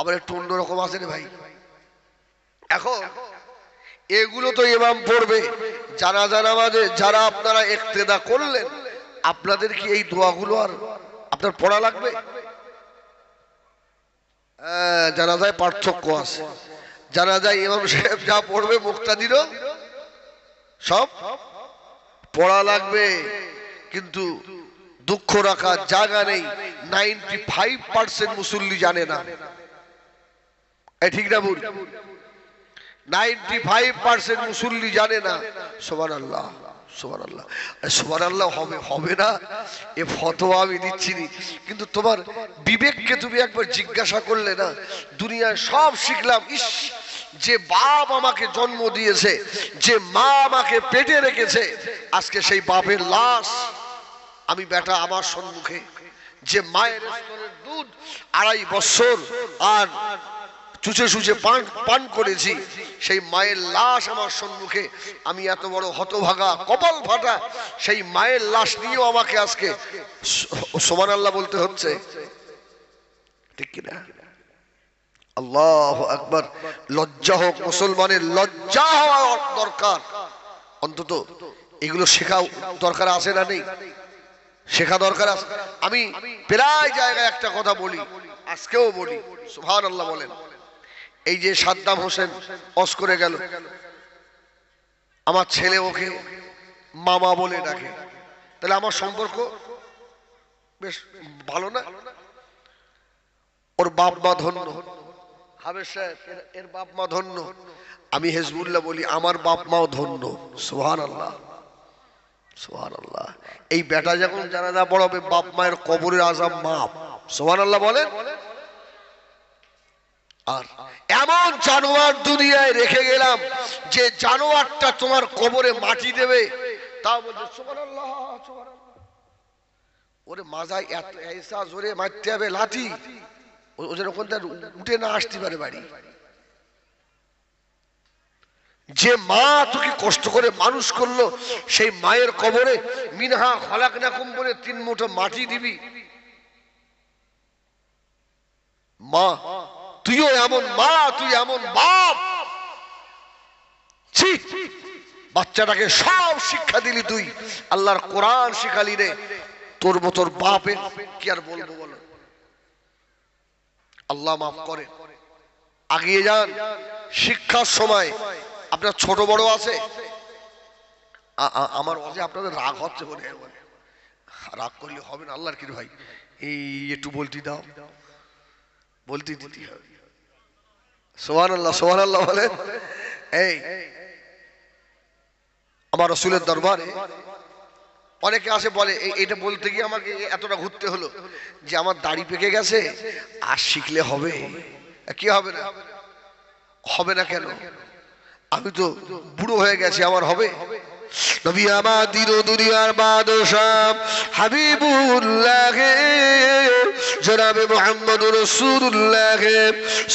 আবার একটু অন্যরকম আছে রে ভাই এখন এগুলো তো ইমাম পড়বে জানাজা নামাজে যারা আপনারা ইক্তেদা করলেন আপনাদের কি এই দোয়াগুলো আর আপনার পড়া লাগবে জানাজায় পার্থক্য আছে জানাজায় ইমাম সাহেব যা পড়বে মুক্তাদিরও সব পড়া লাগবে কিন্তু দুঃখ রাখার জায়গা নেই 95% মুসল্লি জানে না ঠিক না ভুল? 95% মুসল্লি জানে না সুবহানাল্লাহ সুবহানাল্লাহ। সুবহানাল্লাহ হবে না এ ফতোয়া আমি দিচ্ছি না, কিন্তু তোমার বিবেককে তুমি একবার জিজ্ঞাসা করলে না, দুনিয়ায় সব শিখলাম, ইস যে বাপ আমাকে জন্ম দিয়েছে, যে মা আমাকে পেটে রেখেছে, আজকে সেই বাপের লাশ আমি বেটা আমার সম্মুখে, যে মায়ের স্তনের দুধ 2.5 বছর আর চুচে চুচে পান করেছি, সেই মায়ের লাশ আমার সম্মুখে, আমি এত বড় হতভাগা কপাল ফাটা সেই মায়ের লাশ নিয়েও আমাকে আজকে সুবহানাল্লাহ বলতে হচ্ছে, ঠিক কিনা? আল্লাহু আকবার। লজ্জা হোক, মুসলমানের লজ্জা হওয়া দরকার। অন্তত এগুলো শেখা দরকার আছে না নেই? শেখা দরকার আছে। আমি প্রায় জায়গায় একটা কথা বলি, আজকেও বলি, সুবহানাল্লাহ বলেন। এই যে সাদ্দাম হোসেন অস করে গেল, আমার ছেলে ওকে মামা বলে ডাকে, তাহলে আমার সম্পর্ক বেশ ভালো না? ওর বাপ মা ধন্য, হাবেজ সাহেব এর বাপ মা ধন্য, আমি হিজবুল্লাহ বলি আমার বাপ মাও ধন্য। সুবহানাল্লাহ সুবহানাল্লাহ। এই বেটা যখন জানাজা পড়াবে, বাপ মায়ের কবরের আযাব মাপ। সুবহানাল্লাহ বলেন। আর এমন জানোয়ার দুনিয়ায় রেখে গেলাম, যে জানোয়ারটা তোমার কবরে মাটি দেবে, তাও বলছে সুবহানাল্লাহ সুবহানাল্লাহ। ওরে মাজায় এসা জোরে মারতে হবে লাঠি, ও যেন ওখান থেকে উঠে না আসতে পারে বাড়ি। যে মা তোকে কষ্ট করে মানুষ করলো, সেই মায়ের কবরে মিনহা খলাকনাকুম বলে 3 মুঠো মাটি দিবি। মা তুইও এমন মা, তুই এমন বাপ, ছি! বাচ্চাটাকে সব শিক্ষা দিলি তুই, আল্লাহর কোরআন শিখালি রে, তোর মতোর বাপের কি আর বলবো বলো? আল্লাহ মাফ করে। আগিয়ে যান। শিক্ষার সময় আপনার ছোট বড় আছে, আমার ওয়াজে আপনাদের রাগ হচ্ছে বলে, রাগ করলে হবে না, আল্লাহর কি ভাই, এই একটু বলতে দাও, বলতে দিতে হবে। সুবহানাল্লাহ সুবহানাল্লাহ বলে। এই আমার রাসূলের দরবারে অনেকে আসে, বলে এটা বলতে গিয়ে আমাকে এতটা ঘুরতে হলো, যে আমার দাড়ি পেকে গেছে, আর শিখলে হবে? কি হবে না? হবে না কেন? আমি তো বুড়ো হয়ে গেছি, আমার হবে? নবী আমার দিন দুনিয়ার বাদশাহ হাবিবুল্লাহ জনাবে মুহাম্মদুর রাসূলুল্লাহ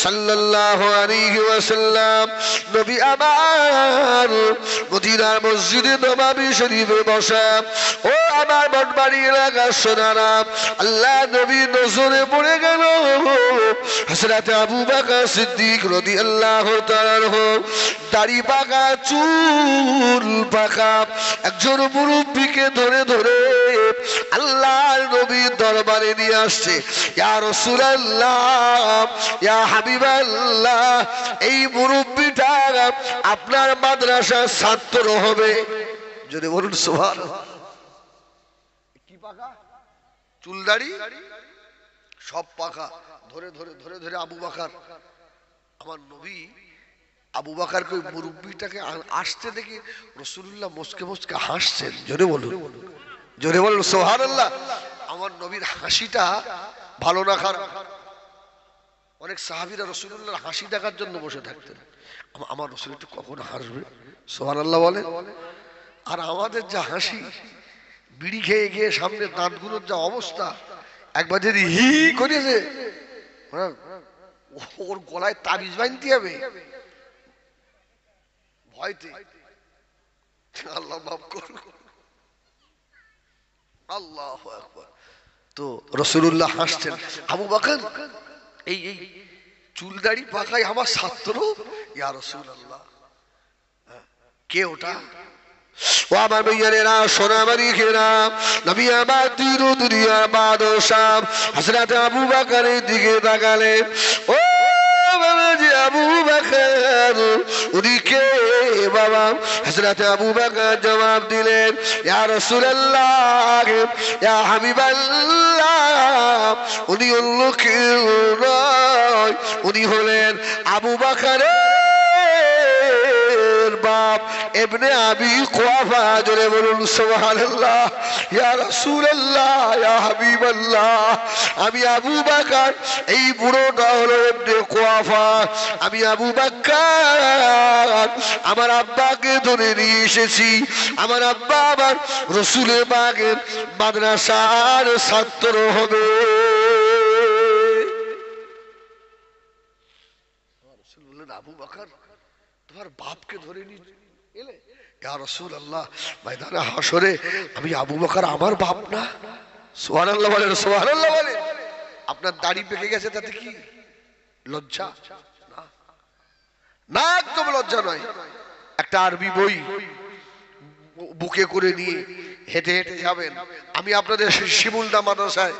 সাল্লাল্লাহু আলাইহি ওয়াসাল্লাম, নবী আমার মদিনার মসজিদে নববী শরীফে বসা, ও আমার বটবাড়ি এলাকার সোনারা, আল্লাহ নবী নজরে পড়ে গেল হযরত আবু বকর সিদ্দিক রাদিয়াল্লাহু তাআলা আনহু, দাড়ি পাকা চুল পাকা একজন মুরব্বীকে ধরে ধরে আল্লাহর নবীর দরবারে নিয়ে আসছে। ইয়া রাসূলুল্লাহ, ইয়া হাবিবাল্লাহ, এই মুরব্বীটা আপনার মাদ্রাসার ছাত্র হবে। যদি বলুন সুবহানাল্লাহ। কি পাকা? চুল দাড়ি সব পাকা। ধরে ধরে ধরে ধরে আবু বকর, আমার নবী আবু বকরকে ওই মুরব্বীটাকে আসতে দেখি রাসূলুল্লাহ মুস্কে মুস্কে হাসছেন। জোরে বলুন, জোরে বলুন সুবহানাল্লাহ। আমার নবীর হাসিটা ভালো না খারাপ? অনেক সাহাবীরা রাসূলুল্লাহর হাসি দেখার জন্য বসে থাকতেন, আমার রাসূল একটু কখন হাসবে। সুবহানাল্লাহ বলে। আর আমাদের যা হাসি, বিড়ি খেয়ে গিয়ে সামনে দাঁতগুলোর যা অবস্থা, একবার যদি হি করেছে ওর গলায় তাবিজ বাঁধতে হবে ভয়তে। আল্লাহ মাফ করুন। আল্লাহু আকবার। তো রাসূলুল্লাহ হাসছেন, আবু বকর এই এই চুল দাড়ি পাকাই আমার ছাত্র, ইয়া রাসূলুল্লাহ। কে ওটা? ও আমার ভাইয়েরা, সোনামারি খেরা, নবী আমার দিন দুনিয়ার বাদশাহ হযরত আবু বকরের দিকে তাকালেন। ও বাবাজি আবু বকর, উনি কে বাবা? হযরত আবু বকর জবাব দিলেন, ইয়া রাসূলুল্লাহ, ইয়া হাবিবাল্লাহ, উনি অন্য কেউ নয়, নয়, উনি হলেন আবু বকরের বাপ ইবনে আবি কুহাফা। জোরে বলুন সুবহানাল্লাহ। ইয়া রাসূলুল্লাহ, ইয়া হাবিবাল্লাহ, আমি আবু বকর, এই বুড়োটা হলো ইবনে কুহাফা। আমি আবু বকর আমার আব্বাকে ধরে নিয়ে এসেছি। আমার আব্বা আবার রাসূলের পাকের মাদ্রাসার ছাত্র হবে। রাসূল বললেন, আবু বকর তোমার বাপকে ধরে নিয়ে এলে? ইয়া রাসূলুল্লাহ, ময়দানে হাশরে আমি আবু বকর আমার বাপ না? সুবহানাল্লাহ বলেন, সুবহানাল্লাহ বলেন। আপনার দাড়ি পেকে গেছে তাতে কি লজ্জা? না না, একদম লজ্জা নয়। একটা আরবি বই বুকে করে নিয়ে হেঁটে হেঁটে যাবেন। আমি আপনাদের শিমুলদা মাদ্রাসায়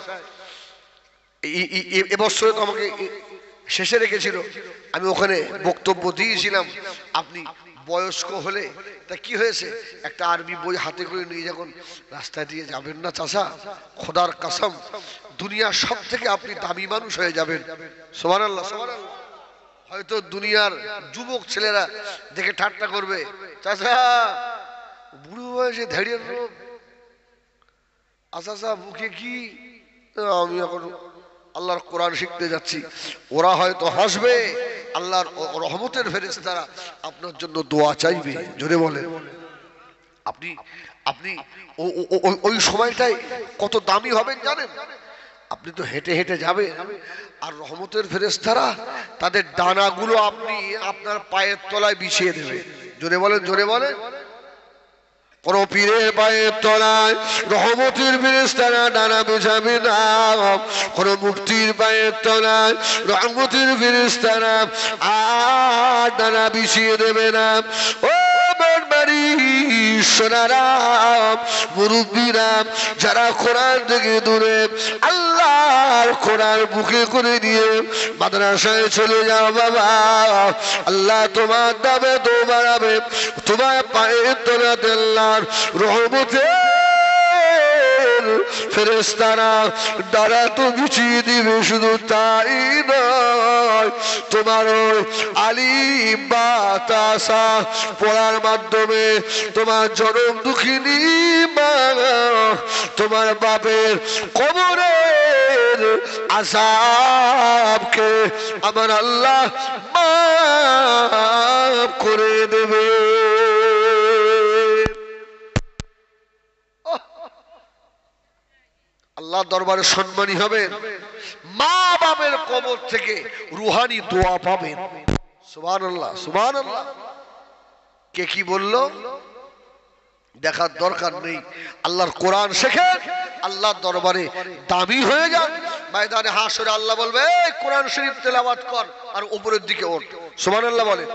এবছরে তো আমাকে শেষে রেখেছিল, আমি ওখানে বক্তব্য দিয়েছিলাম। আপনি বয়স্ক হলে তা কি হয়েছে, একটা আরবি বই হাতে করে নিয়ে যখন রাস্তা দিয়ে যাবেন না চাচা, খোদার কসম দুনিয়ার সব থেকে আপনি দামি মানুষ হয়ে যাবেন। সুবহানাল্লাহ, সুবহানাল্লাহ। হয়তো দুনিয়ার যুবক ছেলেরা দেখে ঠাট্টা করবে, চাচা বুড়ো বয়সে ধৈর্যের রোগ, আচ্ছা বুকে কি? আমি এখন আল্লাহর কোরআন শিখতে যাচ্ছি। ওরা হয়তো হাসবে, আল্লাহর রহমতের ফেরেশতারা আপনার জন্য দোয়া চাইবে। জোরে বলেন। আপনি আপনি ওই সময়টাই কত দামি হবেন জানেন? আপনি তো হেঁটে হেঁটে যাবেন, আর রহমতের ফেরেশতারা তাদের ডানাগুলো আপনি আপনার পায়ের তলায় বিছিয়ে দেবে। জোরে বলেন, জোরে বলেন। কোন পীরের পায়ের তলায় রহমতের ফেরেশতারা ডানা বিছাবে না, কোন মুফতির পায়ের তলায় রহমতের ফেরেশতারা আর ডানা বিছিয়ে দেবে না। ও মুরব্বীরা, যারা কোরআন থেকে দূরে, আল্লাহর কোরআন বুকে করে দিয়ে মাদ্রাসায় চলে যাও বাবা, আল্লাহ তোমার নামে দোয়া বাড়াবে, তোমার পায়ের তলাতে আল্লাহর রহমতের ফেরেশতারা ডানা তো বিছিয়ে দিবে। শুধু তাই নয়, তোমার ওই আলিম বা তাসা পড়ার মাধ্যমে তোমার জনম দুঃখিনী মা, তোমার বাপের কবরের আযাবকে আমার আল্লাহ মাফ করে দেবে। আল্লাহ দরবারে সম্মানী হবেন, মা বাপের কবর থেকে রুহানি দোয়া পাবেন। সুবহানাল্লাহ, সুবহানাল্লাহ। কে কি বললো দেখার দরকার নেই। আল্লাহর কোরআন শেখেন, আল্লাহর দরবারে দামি হয়ে যান। ময়দানে হাশরে আল্লাহ বলবে, এই কোরআন শরীফ তেলাওয়াত কর, আর উপরের দিকে ওঠ। সুবহানাল্লাহ বলে।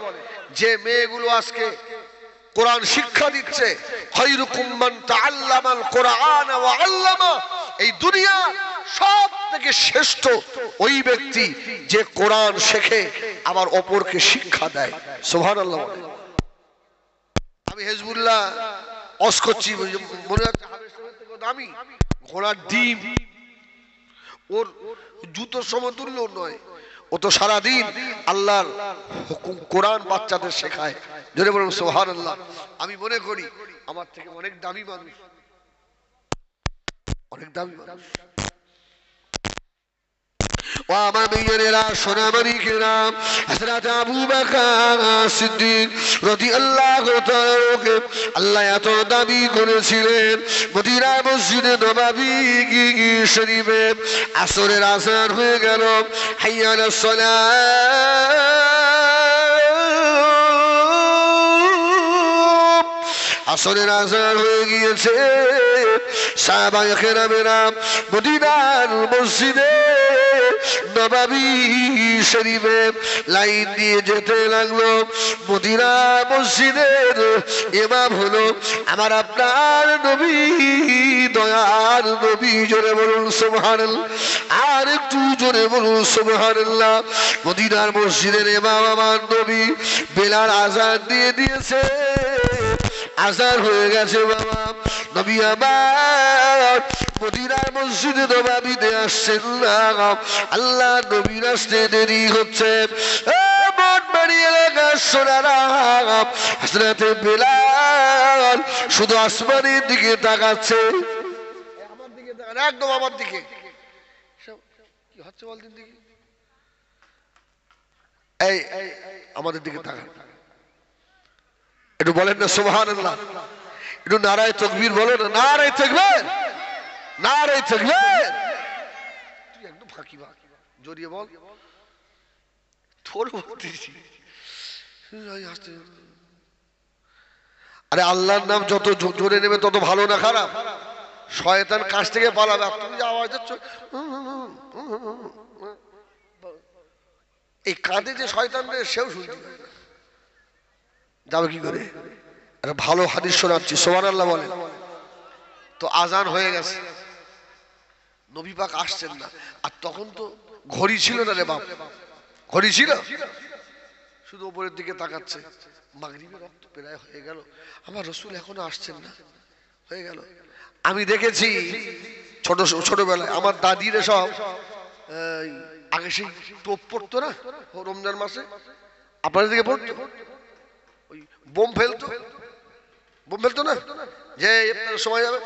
যে মেয়েগুলো আজকে কোরআন শিক্ষা দিচ্ছে, খায়রুকুম মান তাআল্লামাল কোরআন ওয়া আল্লামা, এই দুনিয়া সব থেকে শ্রেষ্ঠ ওই ব্যক্তি যে কোরআন শেখে আবার অপরকে শিক্ষা দেয়। সুবহানাল্লাহ। আমি হিজবুল্লাহ অস করছি, মনে হচ্ছে দামি ঘোড়ার ডিম, ওর জুতোর সমতুল্য নয়। ও তো সারাদিন আল্লাহর হুকুম কোরআন বাচ্চাদের শেখায়। জোরে বলুন সুবহানাল্লাহ। আমি মনে করি আমার থেকে অনেক দামি মানুষ, অনেক দামি মানুষ। ও আমার মেয়েরা, সোনামণি কেরাম, হযরত আবু বকর সিদ্দিক রাদিয়াল্লাহু তাআলা আল্লাহ এত দাবি করেছিলেন। মদিনা মসজিদে নববী শরীফে আসরের আযান হয়ে গেল, হাইয়া আলাস সালাত, আসরের আযান হয়ে গিয়েছে। সাহাবায়ে কেরামেরা মদিনার মসজিদে নববী শরীফে লাইন দিয়ে যেতে লাগলো। মদিনা মসজিদের ইমাম হলো আমার আপনার নবী, দয়ার নবী। জোরে বলুন সুবহানাল্লাহ, আর একটু জোরে বলুন সুবহানাল্লাহ। মদিনার মসজিদের ইমাম আমার নবী। বেলাল আযান দিয়ে দিয়েছে, আযান হয়ে গেছে বাবা। নবী আমার মদিনার মসজিদে নববীতে আসছেন না, আল্লাহ নবীর আসতে দেরি হচ্ছে। মঠবাড়ি এলাকার সোনারা, হযরতে বেলাল শুধু আসমানের দিকে তাকাচ্ছে, আমার দিকে তাকান, একদম আমার দিকে। কি হচ্ছে বলতেন দিকে, এই আমাদের দিকে তাকান, একটু বলেন না সুবহানাল্লাহ, একটু নারায়ে তাকবীর বলো না, নারায়ে তাকবীর, নারায়ে তাকবীর। তুই একদম ফাঁকি বা জড়িয়ে বল, তোর বলতেছি। আরে আল্লাহর নাম যত জোরে নেবে তত ভালো না খারাপ? শয়তান কাছ থেকে পালাবে, আর তুমি যে আওয়াজ দিচ্ছ, এই কাঁধে যে শয়তান রে, সেও শুনতে পায় না, যাবে কি করে? একটা ভালো হাদিস শোনাচ্ছি, সুবহানাল্লাহ বলেন। তো আজান হয়ে গেছে, নবী পাক আসছেন না, আর তখন তো ঘড়ি ছিল না রে বাপ, ঘড়ি ছিল? শুধু উপরের দিকে তাকাচ্ছে, মাগরিবের রক্ত প্রায় হয়ে গেল, আমার রাসূল এখনো আসছেন না, হয়ে গেল। আমি দেখেছি ছোটবেলায় আমার দাদিরা সব আগে সেই টোপ পড়তো না রমজান মাসে, আপনাদের দিকে পড়তো, ওই বোম ফেলতো, বোম ফেলতো না, যে ইফতারের সময় যাবে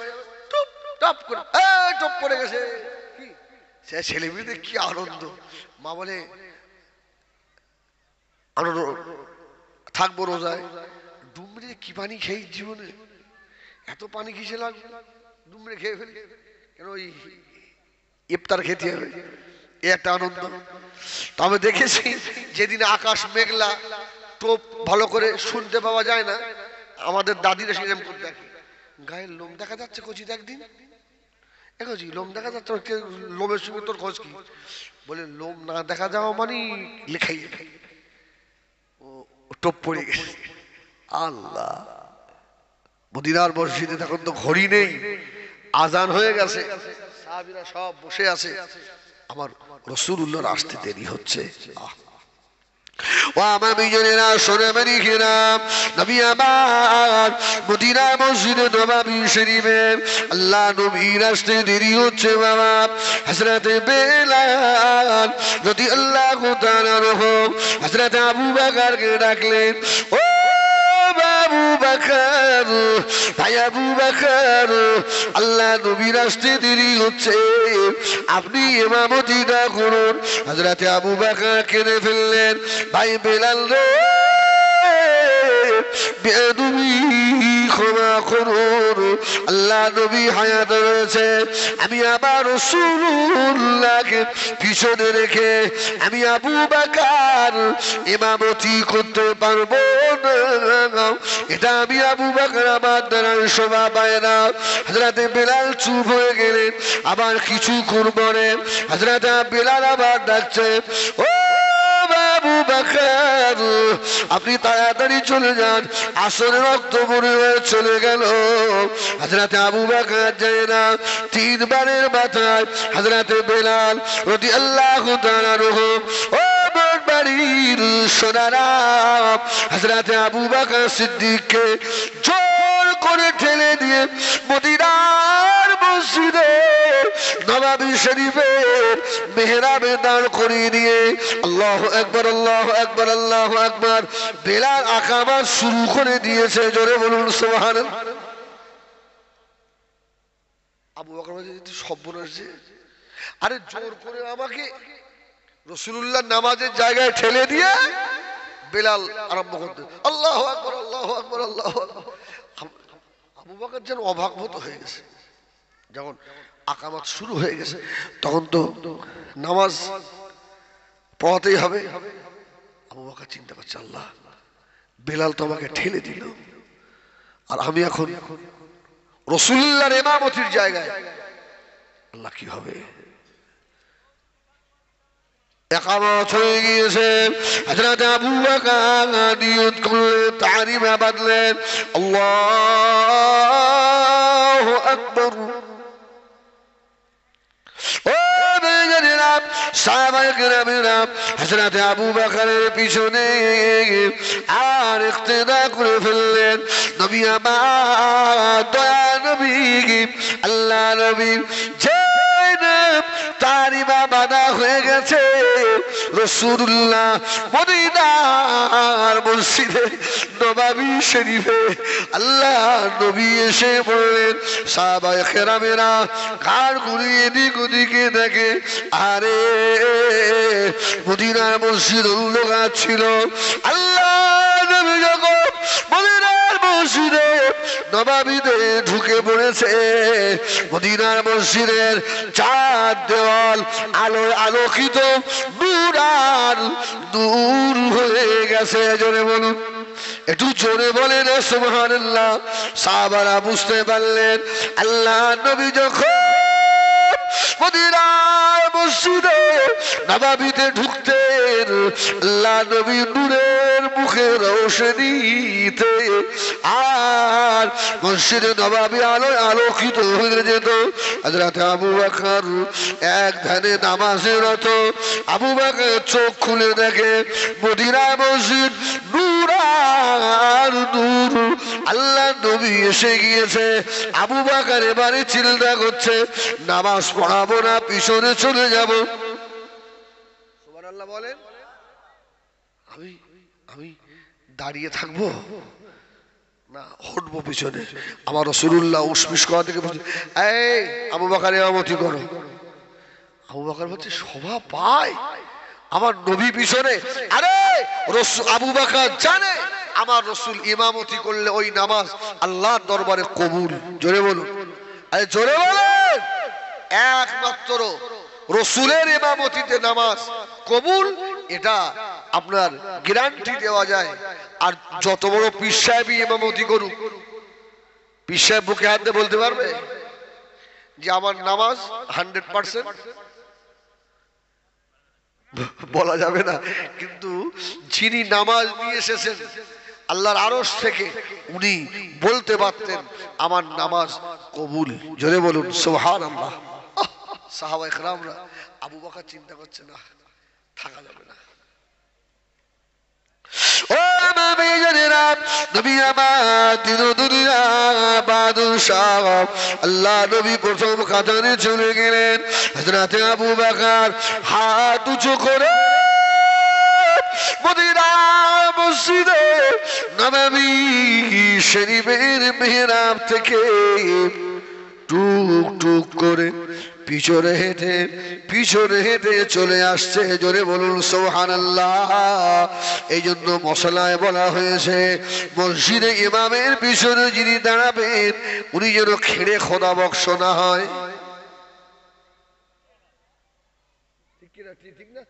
টপ টপ করে, এই টপ পড়ে গেছে, কি সে ছেলেমেয়েদের কি আনন্দ। মা বলে আনন্দ থাকবো রোজায়, ডুমরে কি পানি খেয়ে জীবনে, এত পানি কিসে লাগবে, ডুমরে খেয়ে ফেলি কেন, ওই ইফতার খেতে হবে, এ একটা আনন্দ। তবে দেখেছি যেদিন আকাশ মেঘলা, টোপ ভালো করে শুনতে পাওয়া যায় না, আমাদের দাদিরা সেরকম করে দেখে, গায়ের লোম দেখা যাচ্ছে কচিতে একদিন, এগোজি লোম দেখা যাচ্ছে, লোমের সঙ্গে তোর খোঁজ কি? বলে লোম না দেখা যাওয়া মানে লেখাই লেখাই, ও টোপ পড়ে গেছে। আল্লাহ, মদিনার মসজিদে তখন তো ঘড়ি নেই, আজান হয়ে গেছে, সাহাবীরা সব বসে আছে, আমার রাসূলুল্লাহর আসতে দেরি হচ্ছে। ও আমার বিজনেরা, শোনে মানি খেলাম, নবী আমার মদিনা মসজিদে নববী শরীফে আল্লাহ নবীর আসতে দেরি হচ্ছে বাবা। হযরতে বেলাল রাদিয়াল্লাহু তাআলা আনহু হযরতে আবু বকরকে ডাকলেন, ও আবু বকর, ভাই আবু বকর, আল্লাহ নবীর আসতে দেরি হচ্ছে, আপনি ইমামতিটা করুন। হযরতে আবু বকর কেঁদে ফেললেন, ভাই বেলাল রে, বেয়াদবি ক্ষমা করুন, আল্লাহ নবী হায়াত রয়েছে, আমি আমার রাসূলুল্লাহকে পিছনে রেখে আমি আবু বকর ইমামতি করতে পারবো না, এটা আমি আবু বকর আমার দ্বারা শোভা পায় না। হযরতে বেলাল চুপ হয়ে গেলেন, আবার কিছু পরে হযরতে বেলাল আবার ডাকছে, ও আবু বকর, আপনি তাড়াতাড়ি চলে যান, আসরের রক্ত মনে হয়ে চলে গেল। হযরতে আবু বকর যায় না, তিনবারের মাথায় হযরতে বেলাল রাদিয়াল্লাহু তাআলা আনহু, ও বাড়ির সোনারা, হযরতে আবু বকর সিদ্দিককে জোর করে ঠেলে দিয়ে মদিনার মসজিদে নববী শরীফের মেহরাবে দাঁড় করিয়ে দিয়ে আল্লাহু আকবার, আল্লাহু আকবার, আল্লাহু আকবার, বেলাল আকামত শুরু করে দিয়েছে। জোরে বলুন সুবহানাল্লাহ। আবু বকর বলে, সর্বনাশ যে, আরে জোর করে আমাকে রাসূলুল্লাহ নামাজের জায়গায় ঠেলে দিয়ে বেলাল আরম্ভ করতে, আল্লাহু আকবার, আল্লাহু আকবার, আল্লাহু আকবার। আবু বকর যেন অবাকভূত হয়ে গেছে, যখন আকামত শুরু হয়ে গেছে তখন তো নামাজ পড়াতেই হবে। আবু বকর চিন্তা করছে, আল্লাহ, বেলাল তো আমাকে ঠেলে দিল, আর আমি এখন রাসূলুল্লাহর ইমামতির জায়গায়, আল্লাহ কি হবে? একামত হয়ে গিয়েছে, হযরত আবু বকর নিয়ত করলেন, তাহরিমা বাঁধলেন, আল্লাহু আকবার। ও বেজানেরা, সাহাবায়ে কেরামেরা হযরত আবু বকরের পিছনে আর ইক্তেদা করে ফেললেন। নবী আমার দয়া নবী, আল্লাহ নবী যে তার ইমাম আদা হয়ে গেছে। রাসূলুল্লাহ মদিনার মসজিদে নববী শরীফে আল্লাহ নবী এসে বললেন, সাহাবায়ে কেরামেরা কার ঘুরিয়ে এদিক ওদিকে দেখে, আরে মদিনার মসজিদ অন্ধকার ছিল। আল্লাহ নবী যখন মদিনার মসজিদে নববীতে ঢুকে পড়েছে, মদিনার মসজিদের চার দেওয়াল আলোয় আলোকিত, নূরান নূর হয়ে গেছে। জোরে বলুন, একটু জোরে বলেন সুবহানাল্লাহ। সাহাবারা বুঝতে পারলেন আল্লাহ নবী যখন মদিনার মসজিদে নববীতে ঢুকতেন, আল্লাহ নবী নূরের মুখে রোশনীতে আর মসজিদে নববী আলোয় আলোকিত হয়ে যেত। হযরত আবু বকর এক ধ্যানে নামাজে রত। আবু বকর চোখ খুলে দেখে মদিনার মসজিদ নূর আর নূর, আল্লাহ নবী এসে গিয়েছে। আবু বকর এবারে চিন্তা করছে, নামাজ পড়াবো না পিছনে চলে যাব। সুবহানাল্লাহ বলেন, আমি দাঁড়িয়ে থাকবো না হটবো পিছনে। আমার রাসূলুল্লাহ উসমিস করা থেকে এই আবু বকর ইমামতি করো। আবু বকর বলছে শোভা পায় আমার নবী পিছনে। আরে আবু বকর জানে আমার রাসূল ইমামতি করলে ওই নামাজ আল্লাহর দরবারে কবুল। জোরে বলুন, আরে জোরে বলেন। একমাত্র রাসূলের ইমামতিতে নামাজ কবুল, এটা আপনার গ্যারান্টি দেওয়া যায়। আর যত বড় পীর সাহেবই ইমামতি করুক, পীর সাহেব বুকে হাত দিয়ে বলতে পারবে যে আমার নামাজ 100%? বলা যাবে না। কিন্তু যিনি নামাজ নিয়ে এসেছেন আল্লাহর আরশ থেকে, উনি বলতে পারতেন আমার নামাজ কবুল। জোরে বলুন সুবহানাল্লাহ। সাহাবায়ে কেরামরা, আবু বকর চিন্তা করছে না থাকা যাবে না। ও নবী জনাব নবী আমার দিন দুনিয়া বাদশাহ, আল্লাহ নবী প্রথম কাতারে চলে গেলেন। হযরত আবু বকর হাত উঁচু করে মদিনার মসজিদে নববী শরীফের মিহরাব থেকে টুক টুক করে পিছনে হেঁটে চলে আসছে। জোরে বলুন সুবহানাল্লাহ। এই জন্য মশলায় বলা হয়েছে মসজিদে ইমামের পিছনে যিনি দাঁড়াবেন উনি যেন খেড়ে খোদা বক্স না হয়। ঠিক না?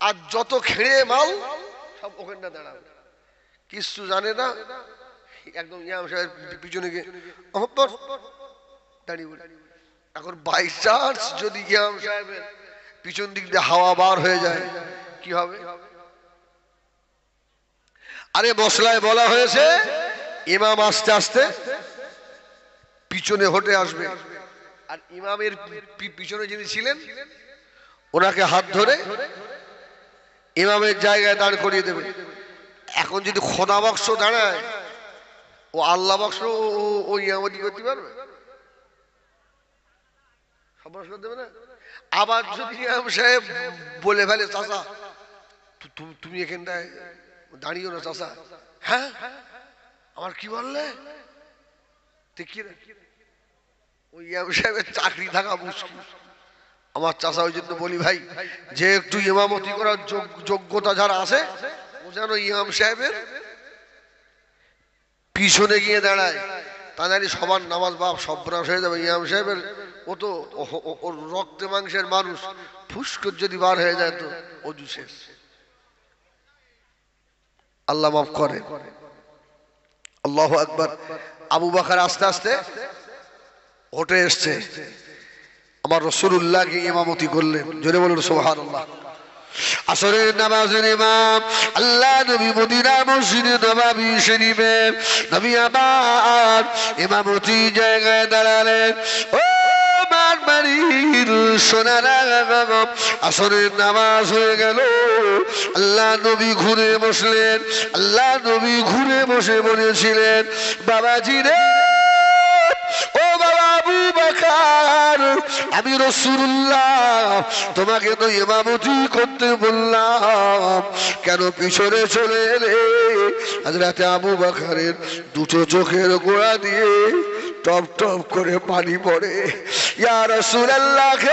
আর যত খেড়ে মাল সব ওখানে দাঁড়াবে, কিছু জানে না, একদম ইমাম সাহেব পিছনে গিয়ে দাঁড়িয়ে। এখন বাই চান্স যদি ইমাম সাহেবের পিছন দিক দিয়ে হাওয়া বার হয়ে যায় কি হবে? আরে মশলায় বলা হয়েছে ইমাম আস্তে আস্তে পিছনে হটে আসবে, আর ইমামের পিছনে যিনি ছিলেন ওনাকে হাত ধরে ইমামের জায়গায় দাঁড় করিয়ে দেবে। এখন যদি খোদা বক্স দাঁড়ায়, ও আল্লাহ বক্স ও ইমামতি করতে পারবে? আবার যদি ইমাম সাহেব বলে ফেলে চাচা তুমি এখানটায় দাঁড়িয়ে না চাচা, হ্যাঁ আমার কি বললে, ওই ইমাম সাহেবের চাকরি থাকা মুশকিল। আমার চাচা ওই জন্য বলি ভাই, যে একটু ইমামতি করার যোগ্যতা যারা আছে ও যেন ইমাম সাহেবের পিছনে গিয়ে দাঁড়ায়, তা জানি সবার নামাজ বাপ সর্বনাশ হয়ে যাবে। ইমাম সাহেবের ও তো ওর রক্তে মাংসের মানুষ, ফুসকুর যদি বার হয়ে যায় তো অজু শেষ। আল্লাহ মাফ করে। আল্লাহু আকবার। আবু বকর আস্তে আস্তে উঠে এসছে, আমার রাসূলুল্লাহকে ইমামতি করলেন। জোরে বলুন সুবহানাল্লাহ। আসরের নামাজের ইমাম আল্লাহ নবী মদিনার মসজিদে নববী শরীফে নবী আবার ইমামতি জায়গায় দাঁড়ালেন। ও মানমারির সোনারা, আসরের নামাজ হয়ে গেল। আল্লাহ নবী ঘুরে বসলেন। আল্লাহ নবী ঘুরে বসে বলেছিলেন, বাবাজি রে, ও বাবা আবু বকর, বেলাল, আমি রাসূলুল্লাহ তোমাকে তো ইমামতি করতে বললাম, কেন পিছনে চলে এলে? হযরত আবু বকরের দুটো চোখের গোড়া দিয়ে টপ টপ করে পানি পড়ে। ইয়া রাসূলুল্লাহ,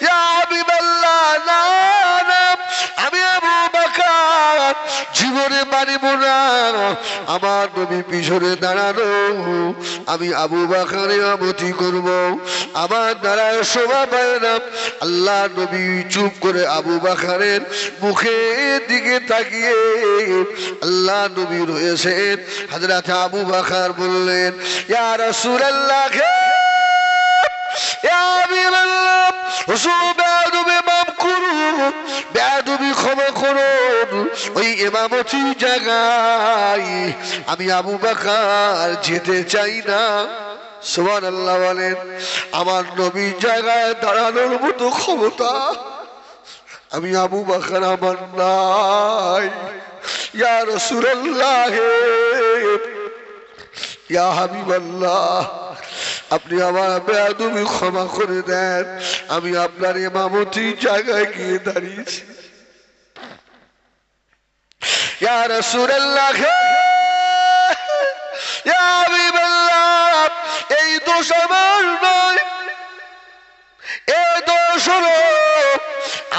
ইয়া হাবিবাল্লাহ, না না, আমি আবু বকর জীবনে মানিব না। আমার নবী পিছনে দাঁড়ানো, আমি আবু বকর ইমামতি করব, আমার দ্বারা শোভা পায় না। আল্লাহ নবী চুপ করে আবু বকরের মুখের দিকে তাকিয়ে আল্লাহ নবী রয়েছেন। হযরত আবু বকর বললেন, ইয়া রাসূলুল্লাহ, ইয়া হাবিবাল্লাহ, হুজুর বেয়াদবি মাফ করুন, বেয়াদবি ক্ষমা করুন, ওই ইমামতি জায়গায় আমি আবু বকর যেতে চাই না। সুবহানাল্লাহ বলেন। আমার নবীর জায়গায় দাঁড়ানোর মতো ক্ষমতা আমি আবু বকর আমার নাই। ইয়া রাসূলুল্লাহ, ইয়া হাবিবাল্লাহ, আপনি আমার বেয়াদবি ক্ষমা করে দেন, আমি আপনার ইমামতি জায়গায় গিয়ে দাঁড়িয়েছি। ইয়া রাসূলুল্লাহ, ইয়া হাবিবাল্লাহ, এই দোষ আমার নয়, এই দোষ হলো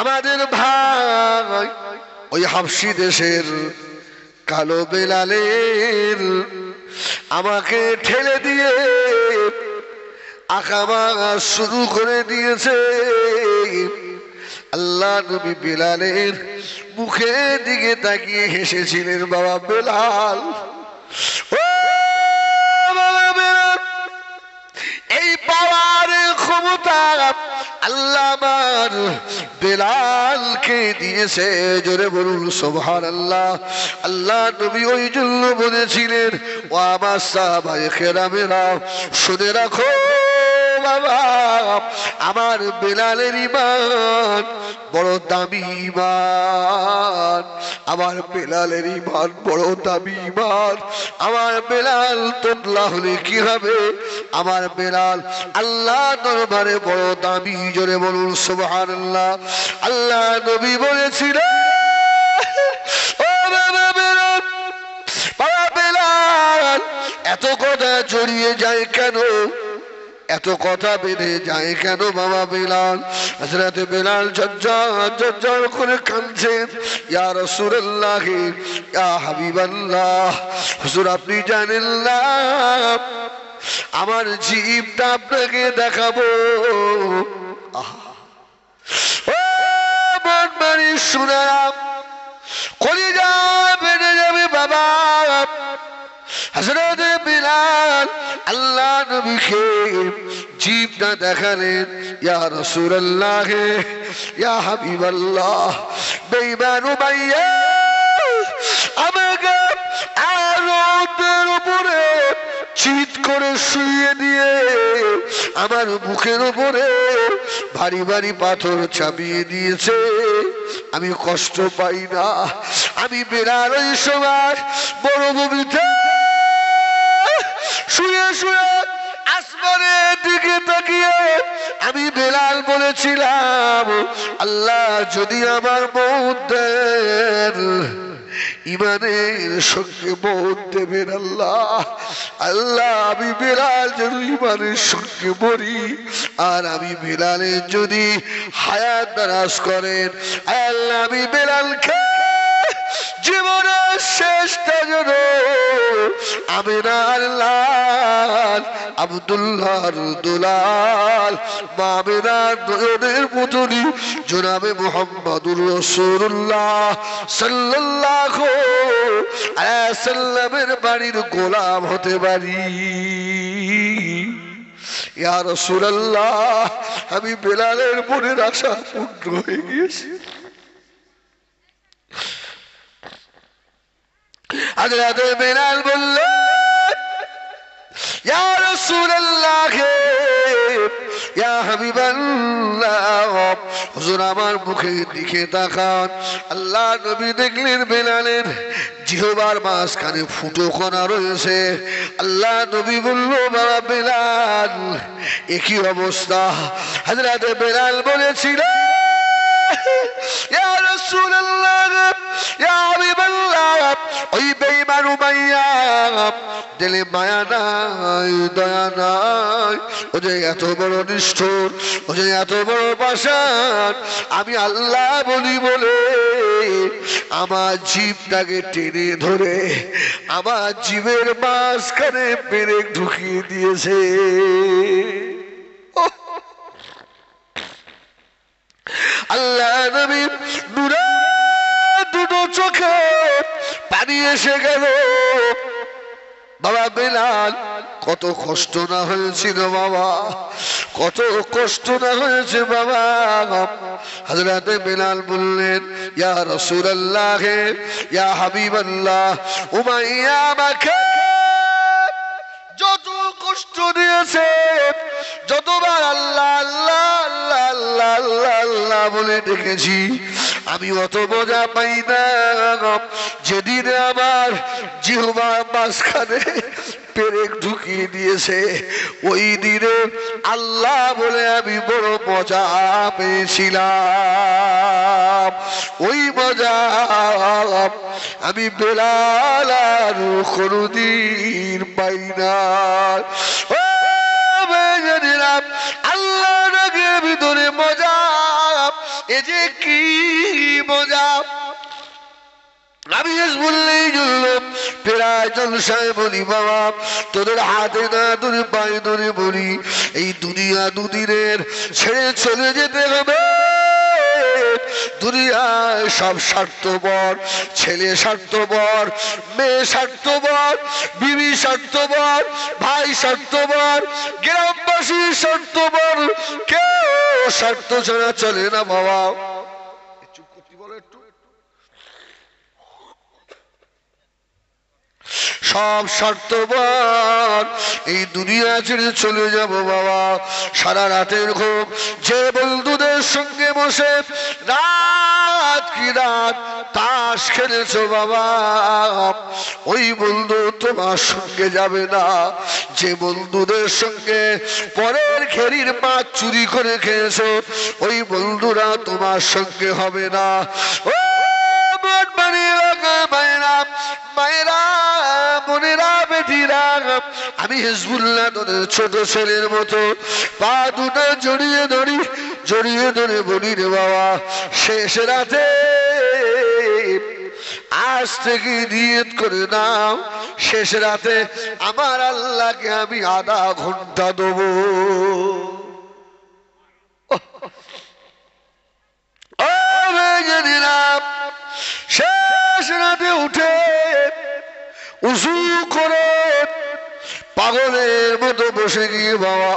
আমাদের ভাই ওই হাবশী দেশের কালো বেলালের। আমাকে ঠেলে দিয়ে আকামা শুরু করে দিয়েছে। আল্লাহ নবী বেলালের মুখের দিকে তাকিয়ে হেসেছিলেন। বাবা বেলাল, ও বাবা বেলাল, এই পাওয়ার ক্ষমতা আল্লাহ আমার বেলালকে দিয়েছে। জোরে বলুন সুবহানাল্লাহ। আল্লাহ নবী ওই জন্য বলেছিলেন, ও আমার সাহাবায়ে কেরামেরা, শুনে রাখো বাবা, আমার বেলালের ঈমান বড় দামি ঈমান, আমার বেলালের ঈমান বড় দামি ঈমান। আমার বেলাল তোমরা হলে কি হবে? আমার বেলাল আল্লাহ দরবারে বড় দামি। জোরে বলুন সুবহানাল্লাহ। আল্লাহ নবী বলেছিলেন, ও বাবা বেলাল, বাবা বেলাল, এত কথা জড়িয়ে যায় কেন, এত কথা বেঁধে যায় কেন বাবা বেলাল? হযরত বেলাল ঝরঝর করে কাঁদছেন। ইয়া রাসূলুল্লাহ, ইয়া হাবিবাল্লাহ, হুজুর আপনি জানেন না, আমার জীবটা আপনাকে দেখাবো। ও বনমারি শুনাম, কলিজা বেড়ে যাবে বাবা। হযরত বেলাল আল্লাহ নবীকে জীবটা দেখালেন। ইয়া রাসূলুল্লাহ, ইয়া হাবিবাল্লাহ, বেঈমান উমাইয়া আমাকে আরদের উপরে চিৎ করে শুইয়ে দিয়ে আমার মুখের উপরে ভারী ভারী পাথর চাপিয়ে দিয়েছে। আমি কষ্ট পাই না। আমি বেলাল ওই সময় মরুভূমিতে শুয়ে শুয়ে আসমানের দিকে তাকিয়ে আমি বেলাল বলেছিলাম, আল্লাহ যদি আমার মওত দেন, ইমানের সঙ্গে মওত দেবেন আল্লাহ। আল্লাহ আমি বেলাল যদি ইমানের সঙ্গে মরি, আর আমি বেলালের যদি হায়াত দারাজ করেন, আল্লাহ আমি বেলালকে জীবনের শেষটা যেন আমিনার লাল আব্দুল্লাহর দুলাল মামিনার নয়নের পুতুলি জনাবে মুহাম্মদুর রাসূলুল্লাহ সাল্লাল্লাহু আলাইহি সাল্লামের বাড়ির গোলাম হতে পারি। ইয়া রাসূলুল্লাহ, আমি বেলালের মনের আশা পূর্ণ হয়ে গিয়েছি। হযরত বেলাল বললেন, ইয়া রাসূলুল্লাহ, ইয়া হাবিবাল্লাহ, হুজুর আমার মুখের দিকে তাকান। আল্লাহ নবী দেখলেন বেলালের জিহবার মাঝখানে ফুটো কণা রয়েছে। আল্লাহ নবী বলল, বাবা বেলাল একই অবস্থা। হযরত বেলাল বলেছিল, ইয়া রাসূলুল্লাহ, ইয়া হাবিবাল্লাহ, ওই বেঈমান উমাইয়া দিলে মায়া নাই, দয়া নাই, ও যে এত বড় নিষ্ঠুর, ও যে এত বড় পাষাণ, আমি আল্লাহ বলি বলে আমার জিভটাকে টেনে ধরে আমার জিভের মাঝখানে পেরেক ঢুকিয়ে দিয়েছে। আল্লাহ নবী নূরে দুটো চোখে পানি এসে গেল। বাবা বেলাল কত কষ্ট না হয়েছিল বাবা, কত কষ্ট না হয়েছে বাবা। হযরত বেলাল বললেন, ইয়া রাসূলুল্লাহ, ইয়া হাবিবাল্লাহ, উমাইয়া আমাকে যত কষ্ট দিয়েছে, যতবার আল্লাহ আল্লাহ আল্লাহ আল্লাহ আল্লাহ আল্লাহ বলে ডেকেছি, আমি অত মজা পাই না যেদিন আমার জিহ্বার মাঝখানে পেরেক ঢুকিয়ে দিয়েছে। ওই দিনে আল্লাহ বলে আমি বড় মজা পেয়েছিলাম। ওই মজা আমি বেলাল আর কোনদিন পাই না। আল্লাহ নাকি ভিতরে মজা, এ যে কি মজা। আমি বললেই জন্য প্রায় জলসায় বলি, বাবা তোদের হাতে না ধরে পায়ে ধরে বলি, এই দুনিয়া দুদিনের ছেড়ে চলে যেতে হবে। দুনিয়ায় সব স্বার্থপর, ছেলে স্বার্থপর, মেয়ে স্বার্থপর, বিবি স্বার্থপর, ভাই স্বার্থপর, গ্রামবাসী স্বার্থপর, কেউ স্বার্থ ছাড়া চলে না বাবা। চুপ করতে বলো একটু। সব স্বার্থপর, এই দুনিয়া ছেড়ে চলে যাব বাবা। সারা রাতের ঘুম যে বন্ধুদের সঙ্গে বসে রাত কি রাত তাস খেলেছো বাবা, ওই বন্ধু তোমার সঙ্গে যাবে না। যে বন্ধুদের সঙ্গে পরের খেরির মাছ চুরি করে খেয়েছো, ওই বন্ধুরা তোমার সঙ্গে হবে না। ও মায়েরা, বোনেরা, বেটিরা, আমি হিজবুল্লাহ তোদের ছোট ছেলের মতো পা দুটো জড়িয়ে ধরি, জড়িয়ে ধরে বলি রে বাবা, শেষ রাতে আজ থেকে নিয়ত করে নাও, শেষ রাতে আমার আল্লাহকে আমি আধা ঘন্টা দেবো। শেষ রাতে উঠে উজু করে পাগলের মতো বসে গিয়ে বাবা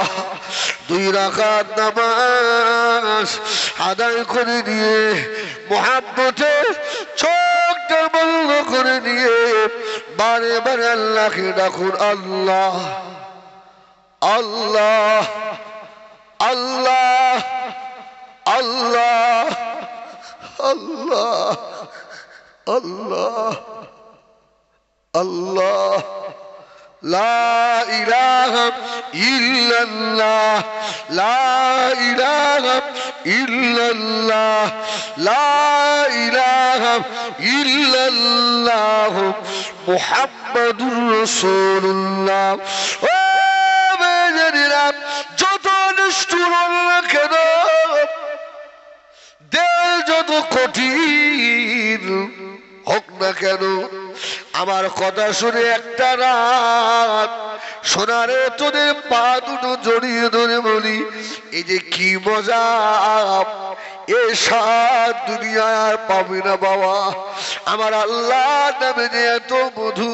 2 রাকাত নামাজ আদায় করে নিয়ে মুহাব্বতে চোখটা বন্ধ করে নিয়ে বারে বারে আল্লাহকে ডাকুন, আল্লাহ আল্লাহ আল্লাহ আল্লাহ আল্লাহ আল্লাহ আল্লাহ, লা ইলাহা ইল্লাল্লাহ, লা ইলাহা ইল্লাল্লাহ, লা ইলাহা ইল্লাল্লাহ, মুহাম্মাদুর রাসূলুল্লাহ। ও মেয়েরা, যত নিষ্ঠুর না কেন, দেশ যত কঠিন হোক না কেন, আমার কথা শুনে একটা রাত সোনারে তোদের পা দুটো জড়িয়ে ধরে বলি, এই যে কি মজা, এ সাত দুনিয়ায় আর পাবে না বাবা। আমার আল্লাহ নামে যে এত মধু,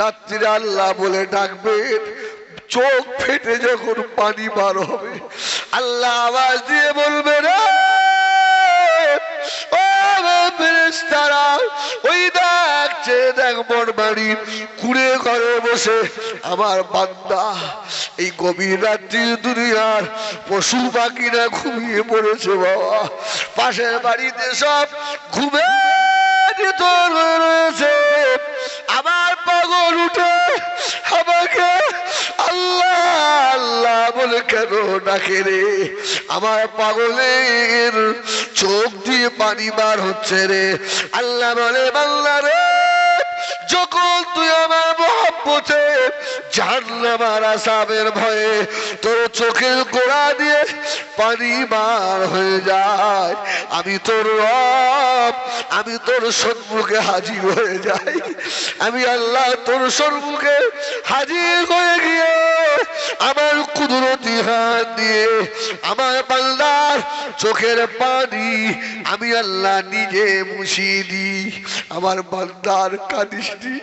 রাত্রিরে আল্লাহ বলে ডাকবেন, চোখ ফেটে যখন পানি বার হবে আল্লাহ আওয়াজ দিয়ে বলবে, রে ও ফেরেশতা ফেরেশতারা ওই দেখছে দেখ বড়বাড়ি কুড়ে ঘরে বসে আমার বান্দা এই গভীর রাত্রি দুনিয়ার পশু পাখিরা ঘুমিয়ে পড়েছে বাবা, পাশের বাড়িতে সব ঘুমে রয়েছে, আমার পাগল উঠে আমাকে আল্লাহ আল্লাহ বলে কেন ডাকে রে, আমার পাগলের চোখ দিয়ে পানি বার হচ্ছে রে। আল্লাহ বলে বান্দা রে, যখন তুই আমার মহব্বতে জাহান্নামের আযাবের ভয়ে তোর চোখের গোড়া দিয়ে পানি বার হয়ে যায়, আমি তোর রব, আমি তোর সম্মুখে হাজির হয়ে যাই। আমি আল্লাহ তোর সম্মুখে হাজির হয়ে গিয়ে আমার কুদরতি হাত দিয়ে আমার বান্দার চোখের পানি আমি আল্লাহ নিজে মুছিয়ে দিই। আমার বান্দার কাঁদিস নি,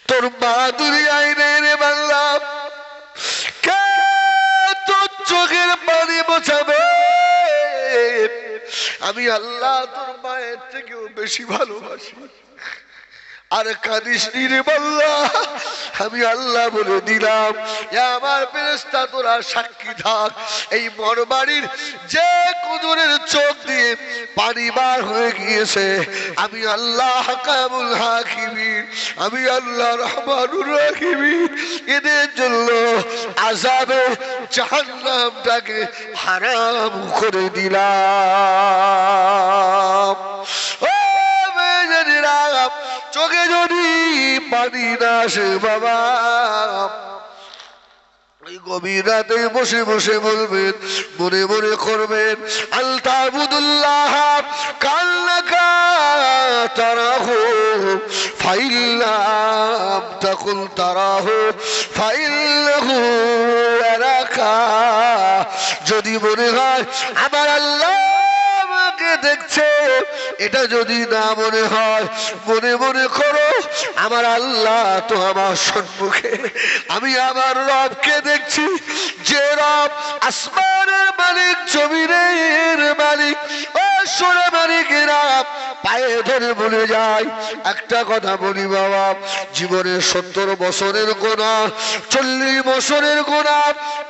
তোর মা দুনিয়ায় নেই রে বান্দা, কে তোর চোখের পানি মোছাবে? আমি আল্লাহ তোর মায়ের থেকেও বেশি ভালোবাসি। আর কাঁদিস নি রে বান্দা, আমি আল্লাহ বলে দিলাম আমার ফেরেশতা তোরা সাক্ষী থাক, এই বড়বাড়ির যে কুদরের চোখ দিয়ে পানি বার হয়ে গিয়েছে আমি আল্লাহ হাকামুল হাকিমিন, আমি আল্লাহ রহমানুর রাহিমিন, এদের জন্য আযাবে জাহান্নামটাকে হারাম করে দিলাম। ও মেয়েরা, চোখে যদি পানি না আসে বাবা, ওই গভীর রাতে বসে বসে বলবেন, মনে মনে করবেন আলতাবুদুল্লাহ কান্নাকা তারাহু ফাইল্লাম তাকুল তারাহু ফাইল্লাহু ইয়ারাকা। যদি মনে হয় আমার আল্লাহ আমাকে দেখছে, এটা যদি না মনে হয় মনে মনে করো আমার আল্লাহ তো আমার সম্মুখে, আমি আমার রবকে দেখছি, যে রব আসমানের মালিক, জমিনের মালিক, ও সোনা মালিকেরা পায়ে ধরে বলে যায় একটা কথা বলি বাবা, জীবনের 70 বছরের গোনাহ, 40 বছরের গোনাহ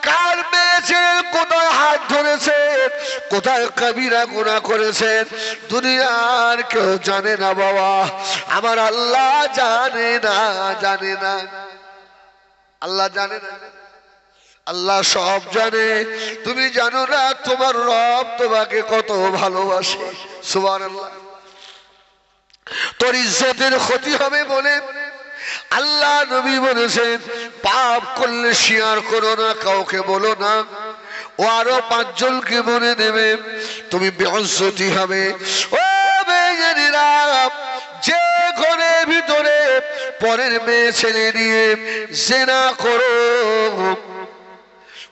কার পেয়েছেন, কোথায় হাত ধরেছেন, কোথায় কবিরা গুনাহ করেছেন, দুনিয়ার কেউ জানে না বাবা, আমার আল্লাহ জানে না, জানে না, আল্লাহ জানে না, আল্লাহ সব জানে। তুমি জানো না তোমার রব তোমাকে কত ভালোবাসে। সুবহানাল্লাহ। তোর ইজ্জতের ক্ষতি হবে বলে আল্লাহ নবী বলেছেন পাপ করলে শেয়ার করো না, কাউকে বলো না, ও আরো 5 জনকে বলে দেবে, তুমি বেইজ্জতি হবে। ও বেঈমানেরা, যে ঘরের ভিতরে পরের মেয়ে ছেলে নিয়ে জিনা করো,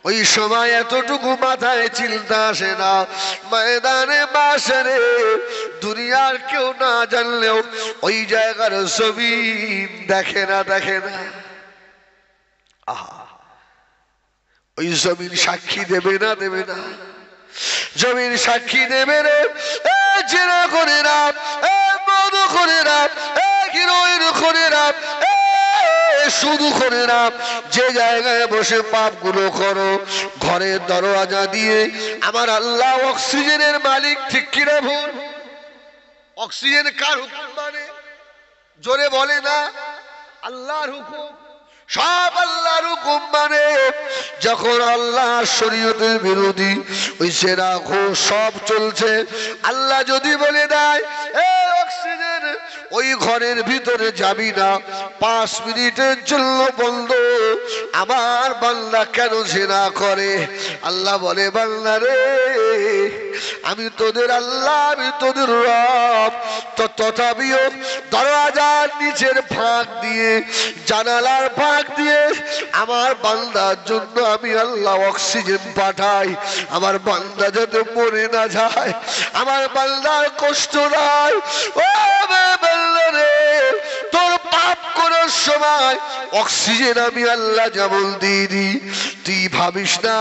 ওই সময় এতটুকু মাথায় চিন্তা আসে না, ময়দানে মাশরে দুনিয়ার কেউ না জানলেও ওই জায়গার জমিন দেখে না, দেখে না, ওই জমিন সাক্ষী দেবে না, দেবে না, জমিন সাক্ষী দেবে রে। জিনা করে না, মদ করে না, হিরোইন করে না, শুধু করে না, যে জায়গায় বসে পাপগুলো করো, ঘরের দরওয়াজা দিয়ে আমার আল্লাহ অক্সিজেনের মালিক, ঠিক কিনা ভুল? অক্সিজেন কার হুকুম মানে? জোরে বলে না, আল্লাহর হুকুম, সব আল্লাহর হুকুম মানে। যখন আল্লাহর শরীয়তের বিরোধী ওই সেরা ঘোষ সব চলছে, আল্লাহ যদি বলে দেয় অক্সিজেন ওই ঘরের ভিতরে যাবি না, 5 মিনিটের জন্য বন্ধ, আমার বান্দা কেন জিনা করে? আল্লাহ বলে বান্দা রে, আমি তোদের আল্লাহ, আমি তোদের রব, তথাপিও দরওয়াজার নিচের ফাঁক দিয়ে, জানালার ফাঁক দিয়ে আমার বান্দার জন্য আমি আল্লাহ অক্সিজেন পাঠাই, আমার বান্দা যাতে মরে না যায়, আমার বান্দার কষ্ট নাই। ও বান্দা রে, তোর পাপ করে মরার সময় অক্সিজেন আমি আল্লাহ যেমন দিয়ে দিই, তুই ভাবিস না,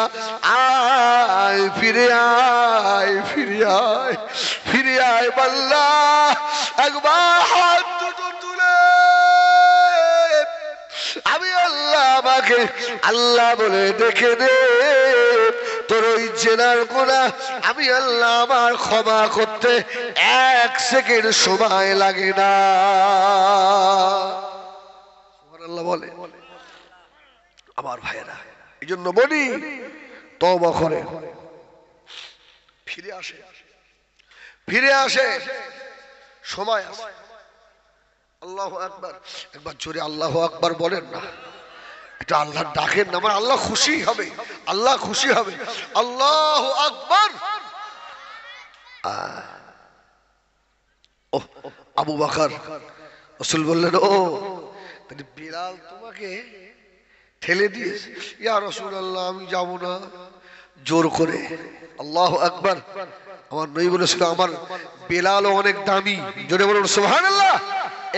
আয় ফিরে আয়, ফিরে আয়, ফিরে আয় বান্দা, একবার হাত দুটো তুলে আমি আল্লাহ আমাকে আল্লাহ বলে দেখে দে, তোর ওই জেনার গুনাহ আমি আল্লাহ আমার ক্ষমা করতে 1 সেকেন্ড সময় লাগে না। সুবহানাল্লাহ বলে আমার ভাইয়েরা। এই জন্য বলি তওবা করে ফিরে আসে, ফিরে আসে, সময় আসে। আল্লাহু আকবার, একবার জোরে আল্লাহু আকবার বলেন না, এটা আল্লাহর ডাকের না, আমার আল্লাহ খুশি হবে, আল্লাহ খুশি হবে। আল্লাহু আকবার। ও আবু বকর, রাসূল বললেন, ও তাহলে বিলাল তোমাকে ঠেলে দিয়েছে? ইয়া রাসূলুল্লাহ আমি যাব না, জোর করে। আল্লাহু আকবার। আমার নবী বলেছিল আমার বিলালও অনেক দামি, জোরে বলুন সুবহানাল্লাহ।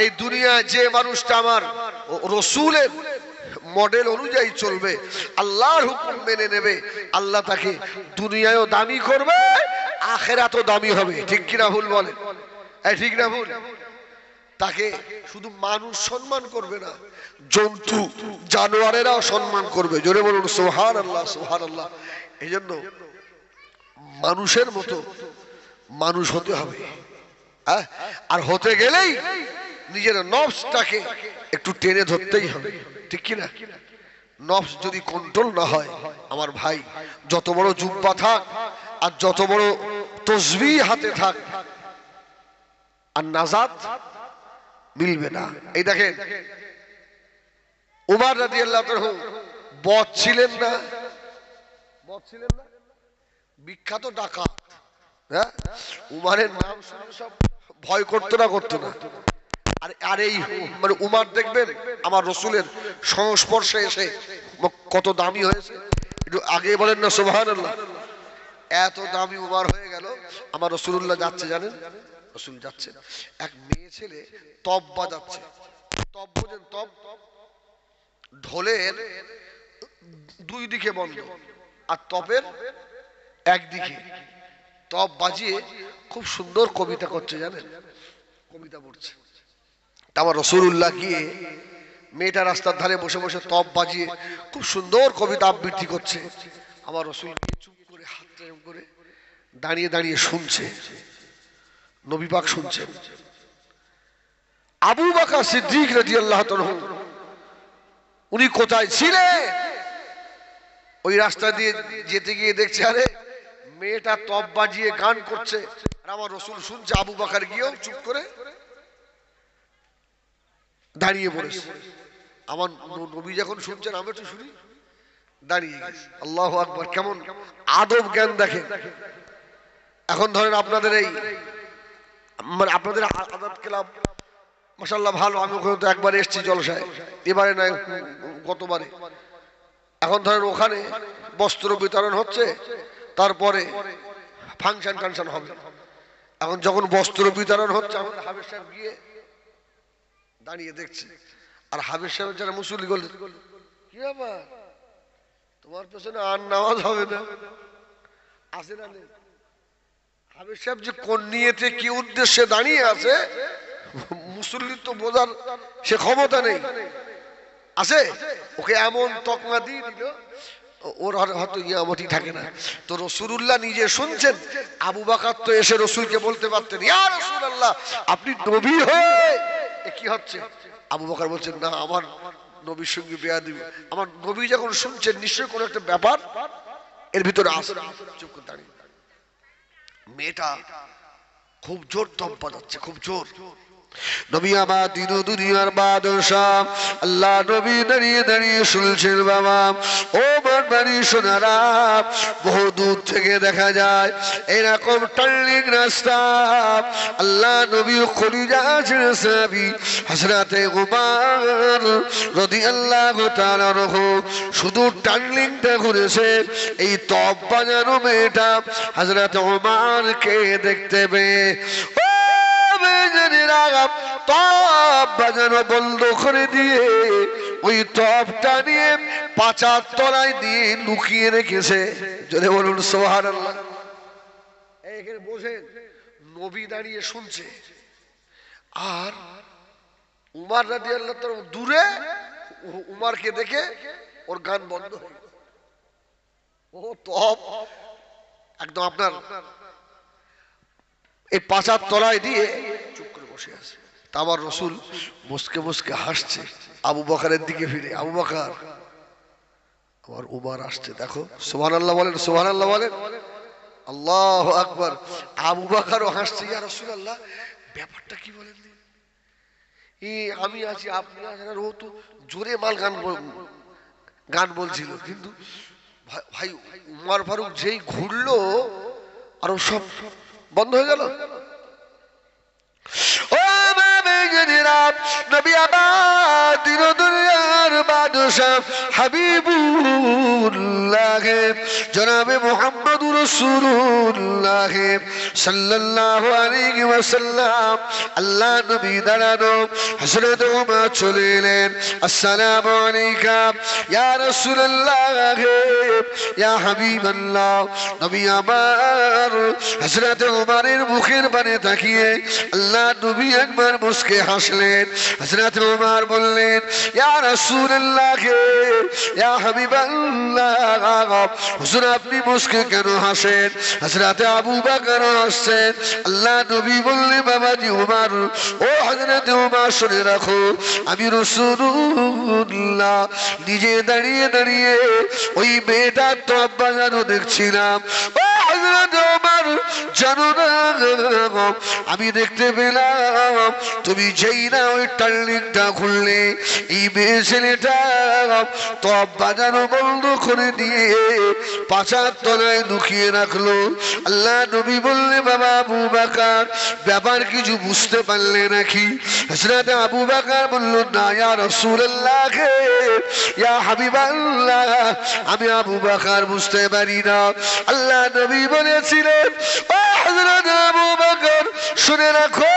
এই দুনিয়ায় যে মানুষটা আমার রাসূলের মডেল অনুযায়ী চলবে, আল্লাহর হুকুম মেনে নেবে, আল্লাহ তাকে দুনিয়ায়ও দামি করবে, আখিরাতেও দামি হবে। ঠিক কিনা ভুল বলেন? এই ঠিক না ভুল? তাকে শুধু মানুষ সম্মান করবে না, জন্তু জানোয়ারেরাও সম্মান করবে। জোরে বলুন সুবহানাল্লাহ, সুবহানাল্লাহ। এই জন্য মানুষের মতো মানুষ হতে হবে, আর হতে গেলেই নিজের নফসটাকে একটু টেনে ধরতেই হবে। ঠিক কিনা? নফস যদি কন্ট্রোল না হয় আমার ভাই, যত বড় জুব্বা থাক আর যত বড় তসবিহ হাতে থাক, আর নাজাত মিলবে না। এই দেখেন উমর রাদিয়াল্লাহু আনহু বদ ছিলেন না? বদ ছিলেন না? বিখ্যাত ডাকাত। হ্যাঁ, উমরের নাম শুনে সব ভয় করতো না, করতো না। আর এই মানে উমর দেখবেন আমার রাসূলের সংস্পর্শে এসে কত দামি হয়েছে। একটু আগে বলেন না সুবহানাল্লাহ। এত দামি উমর হয়ে গেল, আমার রাসূলুল্লাহ যাচ্ছে জানেন, রাসূল যাচ্ছে, এক মেয়ে ছেলে তব বাজাচ্ছে। তব বোঝেন? তব ঢোলের 2 দিকে বন্ধ আর তপের একদিকে, তব বাজিয়ে খুব সুন্দর কবিতা করছে জানেন, কবিতা পড়ছে। আমার রাসূলুল্লাহ গিয়ে মেয়েটা রাস্তার ধারে বসে বসে তব বাজিয়ে খুব সুন্দর কবিতা আবৃত্তি করছে। আমার রাসূল গিয়ে চুপ করে হাতটা এরকম করে দাঁড়িয়ে দাঁড়িয়ে শুনছে, নবী পাক শুনছেন। আবু বকর সিদ্দিক রাদিয়াল্লাহু তাআলা উনি কোথায় ছিলেন? ওই রাস্তা দিয়ে যেতে গিয়ে দেখছে আরে মেয়েটা তব বাজিয়ে গান করছে, আর আমার রাসূল শুনছে। আবু বকর গিয়েও চুপ করে দাঁড়িয়ে পড়েছে। আমার নবী যখন শুনছেন আমি একটু শুনি, দাঁড়িয়ে গেছে। আল্লাহু আকবার। কেমন আদব জ্ঞান দেখেন। এখন ধরেন আপনাদের এই মানে আপনাদের আদাত ক্লাব মাশাআল্লাহ ভালো, আমি ওখানে তো একবার এসেছি জলসায়, এবারে না গতবারে। এখন ধরেন ওখানে বস্ত্র বিতরণ হচ্ছে, তারপরে ফাংশন টাংশন হবে। এখন যখন বস্ত্র বিতরণ হচ্ছে আমাদের হাবেজ সাহেব গিয়ে দাঁড়িয়ে দেখছে, আর হাবেজ সাহেব যারা মুসল্লি বলে, কি ব্যাপার তোমার পেছনে আর নামাজ হবে না? আসে না নেই? হাবেজ সাহেব যে কোন নিয়তে কি উদ্দেশ্যে দাঁড়িয়ে আছে মুসল্লি তো বোঝার সে ক্ষমতা নেই। আছে ওকে এমন তকমা দিয়ে দিল, ওর হয়তো ইয়ামতি থাকে না। তো রাসূলুল্লাহ নিজে শুনছেন, আবু বকর তো এসে রাসূলকে বলতে পারতেন, ইয়া রাসূলুল্লাহ আপনি নবী হয়ে কি হচ্ছে? আবু বকর বলছেন, না আমার নবীর সঙ্গে বেয়াদবি। আমার নবী যখন শুনছেন নিশ্চয়ই কোনো একটা ব্যাপার এর ভিতরে আছে। চুপ করে দাঁড়িয়ে। মেয়েটা খুব জোর তব বাজাচ্ছে, খুব জোর। নবী আমার দিন দুনিয়ার বাদশা, আল্লাহ নবী দাঁড়িয়ে দাঁড়িয়ে শুনছেন। বাবা ও বাড়ি সোনারা, বহু দূর থেকে দেখা যায় এরকম টার্নিং রাস্তা। আল্লাহ নবী খলিজা সাহাবী হযরতে উমর রাদিয়াল্লাহু তাআলা আনহু শুধু টার্নিংটা ঘুরেছে, এই তব বাজানো মেয়েটা হযরতে উমরকে দেখতে পেয়ে তপ বাজানো বন্ধ করে দিয়ে ওই তপটা নিয়ে পাচার তলায় দিয়ে লুকিয়ে রেখেছে। যদি বলুন সুবহানাল্লাহ। এখানে বসে নবী দাঁড়িয়ে শুনছে, আর উমার রাদিয়াল্লাহু তাআলা দূরে উমারকে দেখে ওর গান বন্ধ হয়ে গেল। ও তপ একদম আপনার এই পাচার তলায় দিয়ে চুপ করে বসে আছে। তা আমার রসুল মুসকে মুসকে হাসছে, আবু বকরের দিকে ফিরে, আবু বকর, আমার উমার আসছে দেখো। সুবহানাল্লাহ বলেন, সুবহানাল্লাহ বলেন, আল্লাহু আকবার। আবু বকরও হাসছে, ইয়া রাসূলুল্লাহ ব্যাপারটা কি বলেন? আমি আছি, আপনি আছেন, আর ও তো জোরে মাল গান বলছিল, কিন্তু ভাই উমর ফারুক যেই ঘুরলো আর সব বন্ধ হয়ে গেল। ও নবী আমার দিন দুনিয়ার বাদশাহ হাবিবুল্লাহ জনাবে মুহাম্মদুর রাসূলুল্লাহ সাল্লাল্লাহু আলাইহি ওয়াসাল্লাম আল্লাহ নবী দাঁড়ানো, হযরত ওমর চলে এলেন। আসসালামু আলাইকা ইয়া রাসূলুল্লাহ ইয়া হাবিবাল্লাহ। নবী আমার হযরত ওমরের মুখের পানে তাকিয়ে আল্লাহ নবী একবার মুস্কে হাসলেন। হযরত ওমর বললেন, ইয়া রাসূলুল্লাহ ইয়া হাবিবাল্লাহ, হুজুর আপনি মুস্কে কেন হাসেন? হযরত আবু বকর হাসছেন। আল্লাহ নবী বললেন, বাবাজি ওমর, ও হযরত ওমর শুনে রাখো, আমি রাসূলুল্লাহ নিজে দাঁড়িয়ে দাঁড়িয়ে ওই মেয়েটার তপ বাজানো দেখছিলাম। ও হযরত ওমর জানো না, আমি দেখতে পেলাম তুমি যেই না ওই টার্নিংটা খুললে, এই মেয়ে ছেলেটা তপ বাজানো বন্ধ করে দিয়ে পাচার তলায় লুকিয়ে রাখলো। আল্লাহ নবী বললে, বাবা আবু বকর ব্যাপার কিছু বুঝতে পারলে নাকি? হযরত আবু বকর বলল, না ইয়া রাসূলুল্লাহ ইয়া হাবিবাল্লাহ, আমি আবু বকর বুঝতে পারি না। আল্লাহ নবী বলেছিলেন, ও হযরত আবু বকর শুনে রাখো,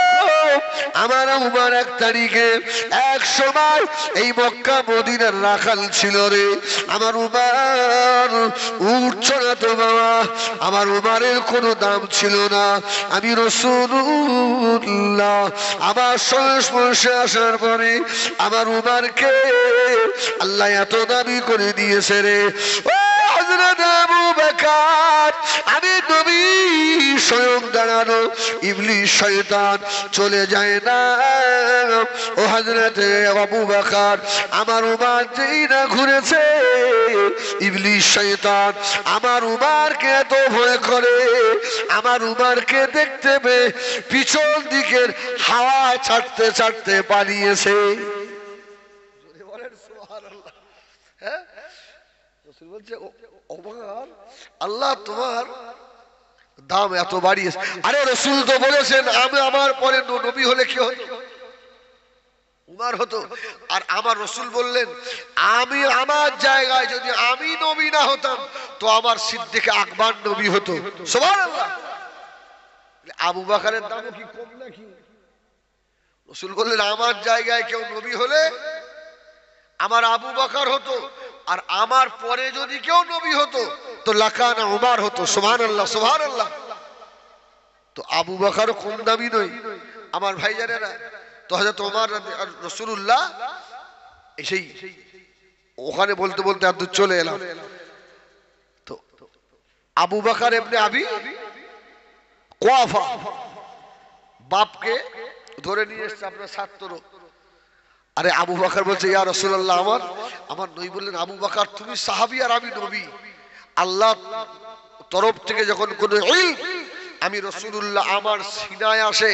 আমার উমর এক তারিখে এক সময় এই মক্কা মদিনার রাখাল ছিল রে। আমার উমর উঠছ না তো বাবা, আমার উমরের কোনো দাম ছিল না। আমি রাসূলুল্লাহ আমার সংস্পর্শে আসার পরে আমার উমরকে আল্লাহ এত দামি করে দিয়েছে রে। ও হযরত আবু বকর, আমি নবী স্বয়ং দাঁড়ানো, ইবলিস শয়তান চলে যায় না। ও হযরত আবু বকর, আমার উমর যেই না ঘুরেছে, ইবলিস শয়তান আমার উমরকে এত ভয় করে, আমার উমরকে দেখতে পেয়ে পিছন দিকের হাওয়া ছাড়তে ছাড়তে পালিয়েছে। হ্যাঁ, রাসূল বলছে, ওমর আল্লাহ তোমার দাম এত বাড়িয়েছে। আরে রাসূল তো বলেছেন, আমি আমার পরে নবী হলে কি হতো? উমর হতো। আর আমার রাসূল বললেন, আমি আমার জায়গায় যদি আমি নবী না হতাম তো আমার সিদ্দিক আকবর নবী হতো। সুবহানাল্লাহ। আবু বকরের দাম কি কম নাকি? রাসূল বললেন, আমার জায়গায় কেউ নবী হলে আমার আবু বকর হতো, আর আমার পরে যদি কেউ নবী হতো তো লাকানা উমর হতো। সুবহানাল্লাহ, সুবহানাল্লাহ। তো আবু বকর কম দামি নয় আমার ভাইজানেরা। তো হযরত ওমর রাসূলুল্লাহ এসেই ওখানে বলতে বলতে আর দূর চলে এলাম। তো আবু বকর ইবনে আবি কুয়াফা বাপকে ধরে নিয়ে এসেছে আপনার ছাত্র। আরে আবু বকর বলছে, ইয়া রাসূলুল্লাহ আমার নবী বললেন, আবু বকর তুমি সাহাবী আর আমি নবী। আল্লাহ তরফ থেকে যখন কোন ইলম আমি রাসূলুল্লাহ আমার সিনায় আসে,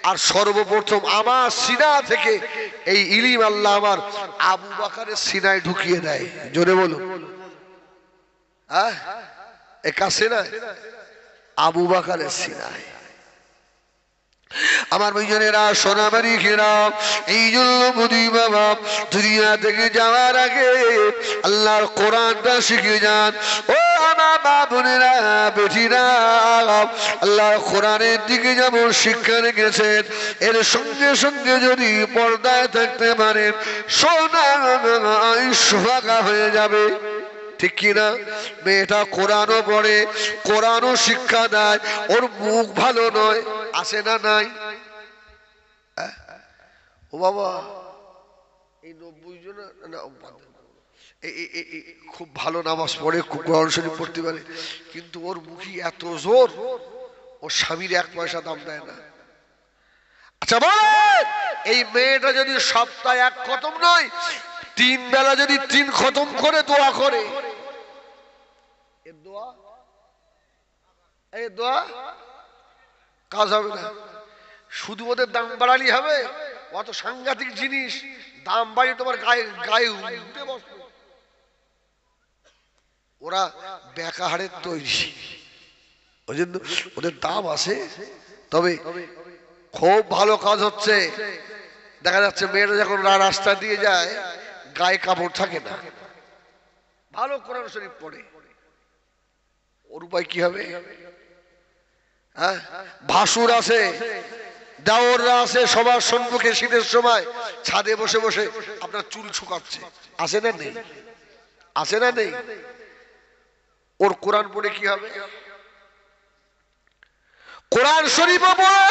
আর সর্বপ্রথম আমার সিনা থেকে এই ইলম আল্লাহ আমার আবু বকরের সিনায় ঢুকিয়ে দেয়। জোরে বলুন, হ্যাঁ, এ কাছে না আবু বকরের সিনায়। আমার ভাইজানেরা সোনামারি খেরা, এই জন্য মোদি বাবা দুনিয়া থেকে যাওয়ার আগে আল্লাহর কোরআনটা শিখে যান। ও আমার মা বোনেরা বেটিরা, আল্লাহর কোরআনের দিকে যেমন শিক্ষা রেখেছেন, এর সঙ্গে সঙ্গে যদি পর্দায় থাকতে পারেন সোনা সোহাগা হয়ে যাবে। ঠিক কিনা? মেয়েটা কোরআনও পড়ে, কোরআনও শিক্ষা দেয়, ওর মুখ ভালো নয়, আসে না নাই? ও বাবা, এই 90 জন খুব ভালো নামাজ পড়ে, কোরআন শরীফ পড়তে পারে, কিন্তু ওর মুখী এত জোর, ওর স্বামীর 1 পয়সা দাম দেয় না। আচ্ছা বলেন, এই মেয়েটা যদি সপ্তাহে 1 খতম নয় 3 বেলা যদি 3 খতম করে দোয়া করে, এই দোয়া কাজ হবে না। শুধু ওদের দাম বাড়ালি হবে? অত সাংঘাতিক জিনিস, দাম বাড়িয়ে তোমার গায়ে গায়ে উঠে বসবে। ওরা বেকাহারের তৈরি, ওই জন্য ওদের দাম আছে। তবে খুব ভালো কাজ হচ্ছে, দেখা যাচ্ছে মেয়েরা যখন রাস্তা দিয়ে যায় গায়ে কাপড় থাকে না, ভালো কোরআন শরীফ পড়ে, ওর উপায় কি হবে? হ্যাঁ, ভাসুর আছে, দেওররা আছে, সবার সম্মুখে শীতের সময় ছাদে বসে বসে আপনার চুল শুকাচ্ছে, আছে না নেই? আছে না নেই? ওর কোরআন পড়ে কি হবে? কোরআন শরীফ পড়ে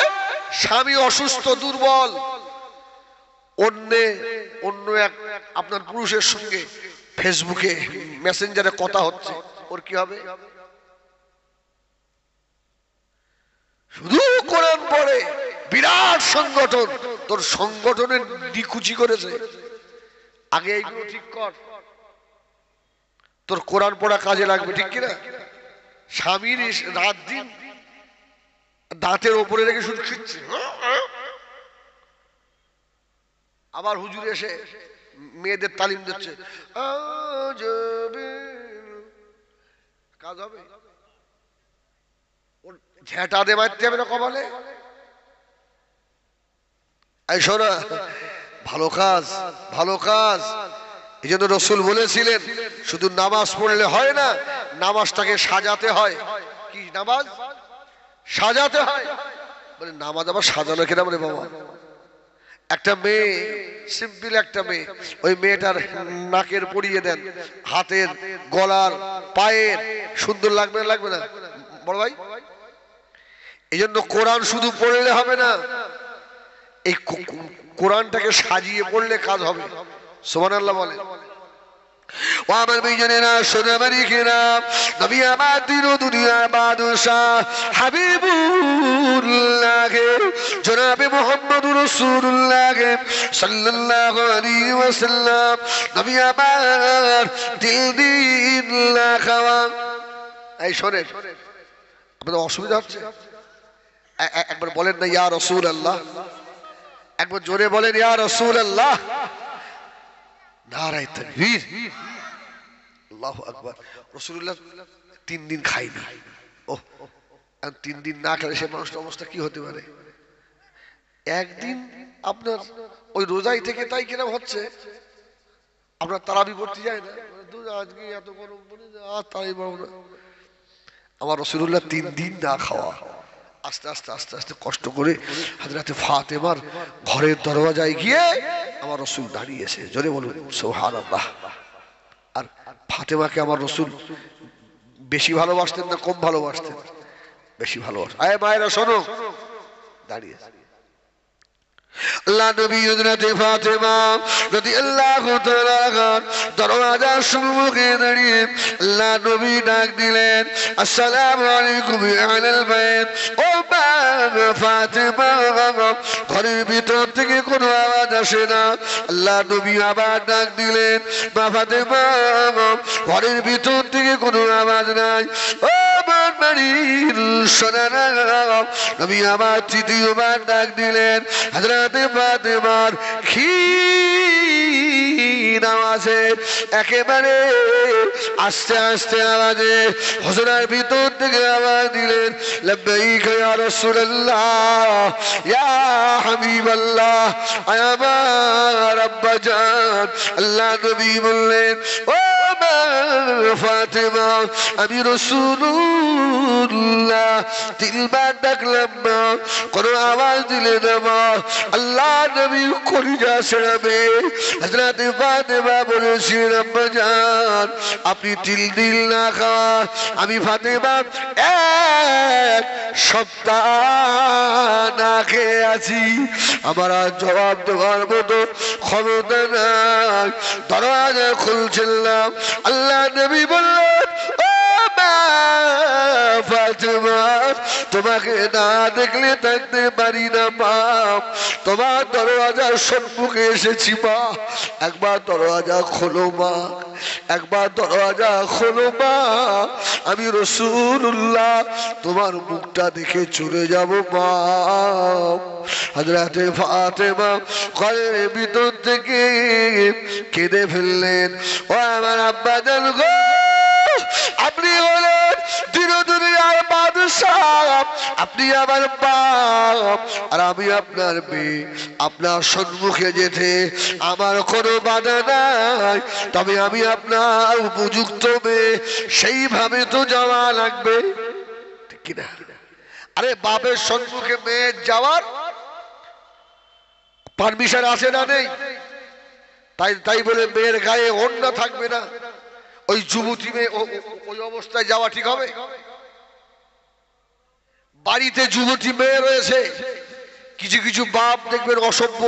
স্বামী অসুস্থ দুর্বল, অন্য এক আপনার পুরুষের সঙ্গে ফেসবুকে মেসেঞ্জারে কথা হচ্ছে, ওর কি হবে? শুধু কোরআন পড়ে, বিরাট সংগঠন, তোর সংগঠনের দিকুচি করেছে। আগে এইগুলো ঠিক কর, তোর কোরআন পড়া কাজে লাগবে, ঠিক কিনা? স্বামীর রাত দিন দাঁতের ওপরে রেখে শুধু খিচ্ছে, আবার হুজুর এসে মেয়েদের তালিম দিচ্ছে, কাজ হবে? ঝেঁটা দে মারতে হবে না কপালে। এই শোনা, ভালো কাজ, ভালো কাজ। এই জন্য রসুল বলেছিলেন শুধু নামাজ পড়লে হয় না, নামাজটাকে সাজাতে হয়। কি নামাজ? সাজাতে হয়। মানে নামাজ আবার সাজানো কেনা? বলে বাবা, একটা মেয়ে, সিম্পল একটা মেয়ে, ওই মেয়েটার নাকের পরিয়ে দেন, হাতের, গলার, পায়ের, সুন্দর লাগবে না? লাগবে না বড় ভাই? এই জন্য কোরআন শুধু পড়লে হবে না, এই কোরআনটাকে সাজিয়ে পড়লে কাজ হবে। সুবহানাল্লাহ বলে। ও আমার ভাইজানেরা, সোনামারি খেরা, নবী আমার দিন দুনিয়া বাদশাহ হাবিবুল্লাহ জনাবে মুহাম্মদুর রাসূলুল্লাহ সাল্লাল্লাহু আলাইহি ওয়াসাল্লাম, নবী আমার দিন না খাওয়া। এই শোনেন, আপনাদের অসুবিধা হচ্ছে? একবার বলেন না ইয়া রাসূলুল্লাহ, একবার জোরে বলেন ইয়া রাসূলুল্লাহ। নারায়ে তাকবীর, আল্লাহু আকবার। রাসূলুল্লাহ 3 দিন খায়নি। ওহ, 3 দিন না খেলে সে মানুষটার অবস্থা কি হতে পারে? একদিন আপনার ওই রোজাই থেকে তাই কিরম হচ্ছে, আপনার তারাবি পড়তে যায় না, আজকে এত গরম পড়ে আর তাই পাবো না। আমার রাসূলুল্লাহ 3 দিন না খাওয়া, আস্তে আস্তে আস্তে আস্তে কষ্ট করে হযরত ফাতেমার ঘরের দরওয়াজায় গিয়ে আমার রাসূল দাঁড়িয়েছে। জোরে বলুন সুবহানাল্লাহ। আর ফাতেমাকে আমার রাসূল বেশি ভালোবাসতেন না কম ভালোবাসতেন? বেশি ভালোবাসতেন। আয় মায়েরা শোনো, দাঁড়িয়েছে আল্লাহ নবী হযরত ফাতেমা রাদিয়াল্লাহু তাআলা দরওয়াজার সম্মুখে দাঁড়িয়ে আল্লাহ নবী ডাক দিলেন, আসসালামু আলাইকুম ইয়া আহলাল বাইত। ও মা ফাতেমা, ঘরের ভিতর থেকে কোনো আওয়াজ আসে না। আল্লাহ নবী আবার ডাক দিলেন, মা ফাতেমা, ঘরের ভিতর থেকে কোনো আওয়াজ নাই। ও আমার বাড়ির সোনারা, নবী আবার তৃতীয়বার ডাক দিলেন, হযরত ফাতেমার ক্ষীণ নামাজে একেবারে আস্তে আস্তে আওয়াজে হুজুরের ভিতর থেকে আওয়াজ দিলেন, লব্বাইক ইয়া রাসূলুল্লাহ ইয়া হাবিবাল্লাহ, আমার আব্বা জান। আল্লাহ নবী বললেন, ও মা ফাতেমা, আমি রাসূলুল্লাহ তিনবার ডাকলাম মা, কোনো আওয়াজ দিলে না মা। আল্লাহ নবী কলিজা ছেড়াবে। হযরত ফাতেমা বলেছিলেন, আব্বা জান আপনি তিল দিল না খাওয়া আমি ফাতেমা এক সপ্তাহ না খেয়ে আছি, আমার আর জবাব দেওয়ার মতো ক্ষমতা নাই। দরজা খুলছিলাম, আল্লাহ নবী বললেন, ও মা ফাতেমা, তোমাকে না দেখলে থাকতে পারি না মা, তোমার দরওয়াজার সম্মুখে এসেছি মা, একবার দরওয়াজা খোলো মা, একবার দরওয়াজা খোলো মা, আমি রাসূলুল্লাহ তোমার মুখটা দেখে চলে যাব মা। হযরত ফাতেমা ঘরের ভিতর থেকে কেঁদে ফেললেন। ও আমার আব্বা জান গো, আপনি হলেন দুনিয়ার বাদশাহ, আপনি আমার বাপ আর আমি আপনার মেয়ে, আপনার সম্মুখে যেতে আমার কোনো বাধা নাই, তবে আমি আপনার উপযুক্ত মেয়ে, সেইভাবে তো যাওয়া লাগবে, ঠিক কিনা? আরে বাপের সম্মুখে মেয়ে যাওয়ার পারমিশন আছে না নেই? তাই বলে মেয়ের গায়ে ওড়না থাকবে না, ওই যুবতী মেয়ে ওই অবস্থায় যাওয়া ঠিক হবে? বাড়িতে যুবতী মেয়ে রয়েছে, কিছু কিছু বাপ দেখবেন অসভ্য,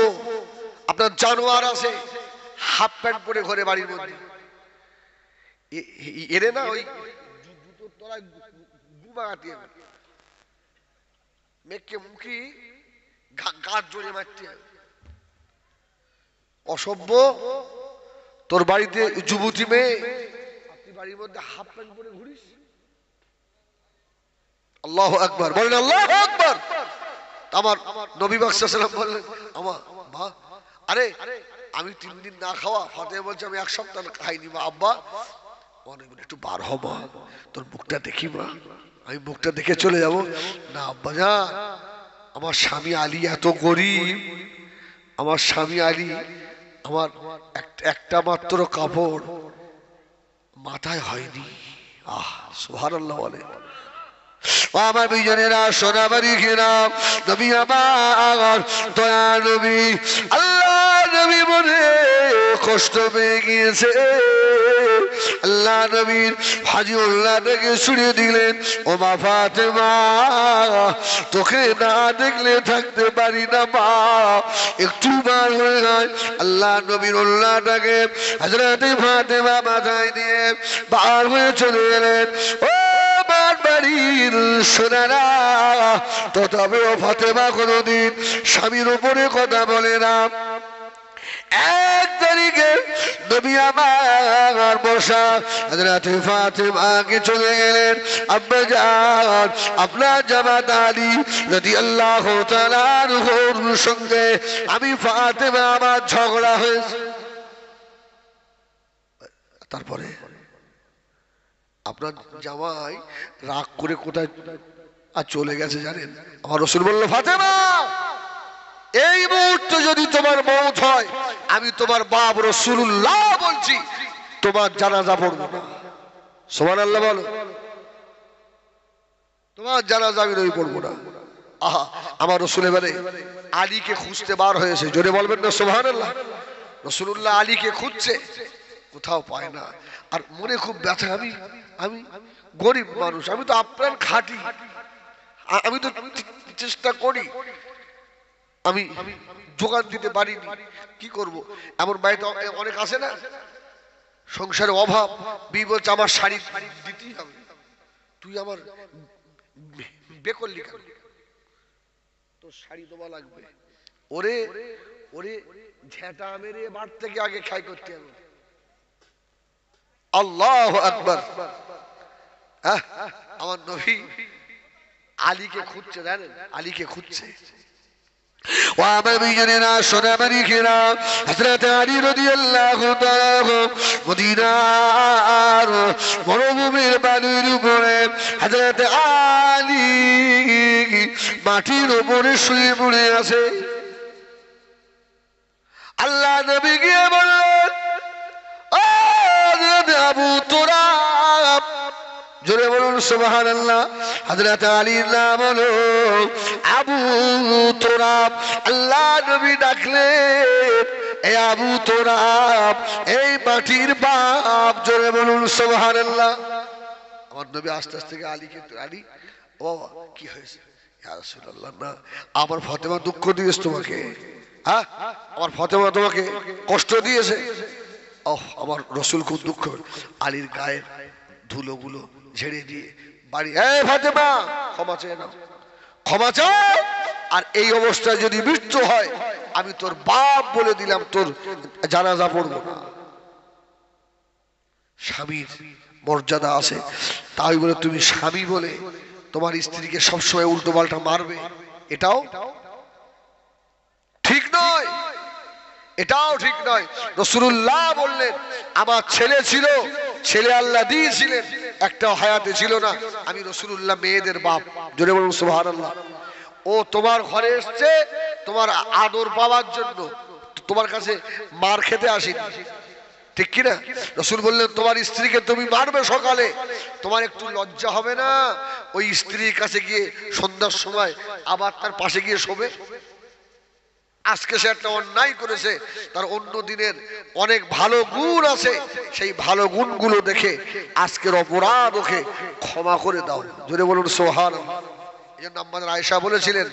আপনার জানোয়ার আছে, হাফ প্যান্ট পরে ঘরে বাড়ির মধ্যে এরে না, ওই জুতোর তলায় গুমাগাতি মেঘকে মুখি গাছ জড়িয়ে মারতে অসভ্য। তোর বাড়িতে যুবতী মেয়ে, আপনি বাড়ির মধ্যে হাফ প্যান্ট পরে ঘুরিস? আল্লাহু আকবার বলেন, আল্লাহু আকবার। আমার নবী পাক সাল্লাল্লাহু আলাইহি ওয়াসাল্লাম বললেন, আমার মা, আরে আমি 3 দিন না খাওয়া, ফাতেমা বলছে আমি 1 সপ্তাহ খাইনি মা। আব্বা অনেক একটু বার হ মা, তোর মুখটা দেখি মা, আমি মুখটা দেখে চলে যাব না। আব্বা জান, আমার স্বামী আলী এত গরিব, আমার স্বামী আলী আমার একটা মাত্র কাপড় মাথায় হয়নি। আহ সুবহানাল্লাহ বলে। আমার বিজনেরা সোনাবাড়ি ঘেরাম নবী আমার দয়া নবী, আল্লাহ নবী মনে কষ্ট পেয়ে গিয়েছে। আল্লাহ নবীর হাজিউল্লাহকে ছুড়ে দিলেন, ও মা ফাতেমা, তোকে না দেখলে থাকতে পারি না মা, একটু বার হয়ে যায়। আল্লাহ নবীর উল্লাহটাকে হযরত ফাতেমা মাথায় দিয়ে বার হয়ে চলে গেলেন। ও বাড়ির সোনারা, তো তবেও ফাতেমা কোনদিন স্বামীর উপরে কথা বলে না। 1 তারিখে নবী আমার বসা হযরত ফাতেমাকে চলে গেলেন, আব্বা জান আপনার জামাত আলী রাদিয়াল্লাহু তাআলা আনহুর সঙ্গে আমি ফাতেমা আমার ঝগড়া হয়েছে। তারপরে আপনার জামাই রাগ করে কোথায় আর চলে গেছে জানেন? আমার রাসূল বলল, ফাতেমা এই মুহূর্তে যদি তোমার মওত হয়, আমি তোমার বাপ রাসূলুল্লাহ বলছি, তোমার জানাজা পড়ব না। সুবহানাল্লাহ বলো, তোমার জানাজা আমি পড়ব না। আহা, আমার রাসূল এবারে আলীকে খুঁজতে বার হয়েছে, জোরে বলবেন না সুবহানাল্লাহ। রাসূলুল্লাহ আলীকে খুঁজছে, কোথাও পায় না, আর মনে খুব ব্যথা। আমি গরিব মানুষ, আমি তো আপনার খাঁটি, আমি তো চেষ্টা করি, আমি যোগান দিতে পারিনি, কি করব? এমন বাড়িতে অনেক আছে না, সংসারে অভাব, বি বলছে আমার শাড়ি দিতেই হবে, তুই আমার বেকল্লি কেন, তোর শাড়ি দেওয়া লাগবে। ওরে ওরে ঝেঁটা মেরে বাড়ি থেকে আগে খাই করতে হবে। আল্লাহু আকবার। আমার নবী আলীকে খুঁজছে, জানেন? আলীকে খুঁজছে, ও আমার বিজনেরা সোনামারি খেরা হযরত আলী রাদিয়াল্লাহু তাআলা মদিনার মরুভূমির বালুর উপরে হযরত আলী মাটির উপরে শুয়ে পড়ে আছে। আল্লাহ নবী গিয়ে বললেন, ও হযরত আবু তুরাব, জোরে বলুন সুবহানাল্লাহ। হযরত আলীর নাম হলো আবু তুরাব। আল্লাহ নবী ডাকলেন, এ আবু তুরাব, এই মাটির বাপ, জোরে বলুন সুবহানাল্লাহ। আমার নবী আস্তে আস্তে আলীকে, আলী ও কি হয়েছে? ইয়া রাসূলুল্লাহ, না আমার ফাতেমা দুঃখ দিয়েছে তোমাকে, হ্যাঁ আমার ফাতেমা তোমাকে কষ্ট দিয়েছে। ওহ আমার রাসূল খুব দুঃখ। আলীর গায়ের ধুলোগুলো ঝেড়ে দিয়ে বাড়ি, এই ফাতেমা ক্ষমা চেয়ে নাও, ক্ষমা চাও। আর এই অবস্থায় যদি মৃত্যু হয়, আমি তোর বাপ বলে দিলাম, তোর জানাজা পড়বো না। স্বামীর মর্যাদা আছে, তাই বলে তুমি স্বামী বলে তোমার স্ত্রীকে সবসময় উল্টো পাল্টা মারবে, এটাও ঠিক নয়, এটাও ঠিক নয়। রাসূলুল্লাহ বললেন, আমার ছেলে ছিল, ছেলে আল্লাহ দিয়েছিলেন, একটা হায়াতে ছিল না। আমি রাসূলুল্লাহ মেয়েদের বাপ, জোরে বলুন সুবহানাল্লাহ। ও তোমার ঘরে এসছে তোমার আদর পাওয়ার জন্য, তোমার কাছে মার খেতে আসেনি, ঠিক কিনা? রাসূল বললেন, তোমার স্ত্রীকে তুমি মারবে সকালে, তোমার একটু লজ্জা হবে না ওই স্ত্রীর কাছে গিয়ে সন্ধ্যার সময় আবার তার পাশে গিয়ে শোবে? আজকে সে একটা অন্যায় করেছে, তার অন্য দিনের অনেক ভালো গুণ আছে, সেই ভালো গুণগুলো দেখে আজকের অপরাধ ওকে ক্ষমা করে দাও, জোরে বলুন সুবহানাল্লাহ। এই জন্য আমাদের আয়েশা বলেছিলেন,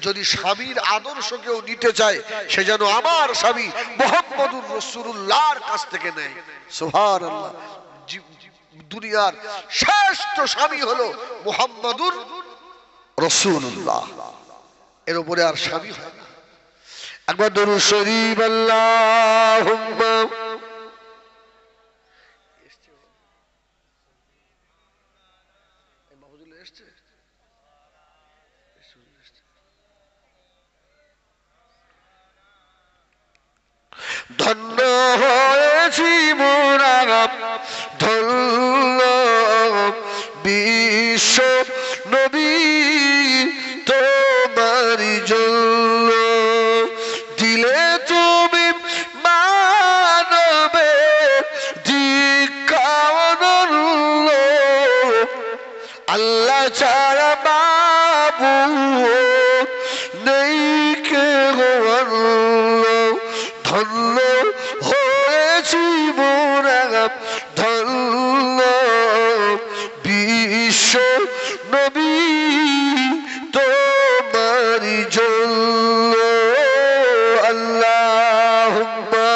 যদি স্বামীর আদর্শ কেউ নিতে চায়, সে যেন আমার স্বামী মুহাম্মদুর রাসূলুল্লাহর কাছ থেকে নেয়। সুবহানাল্লাহ। দুনিয়ার শ্রেষ্ঠ স্বামী হলো মুহাম্মদুর রাসূলুল্লাহ, এর উপরে আর স্বামী হয় না। একবার দরুদ শরীফ আল্লাহুম্মা ধন্য হয়েছি মোরা, ধন্য বিশ্ব নবী তোমারি জন্য, দিলে তুমি মানবে দীক্ষা অনন্য, আল্লাহ ছাড়া মাবুদ নেই কেহ অন্য। ধন্য হয়েছি মোরা, ধন্য বিশ্ব নবী তোমারি জন্য, আল্লাহুম্মা।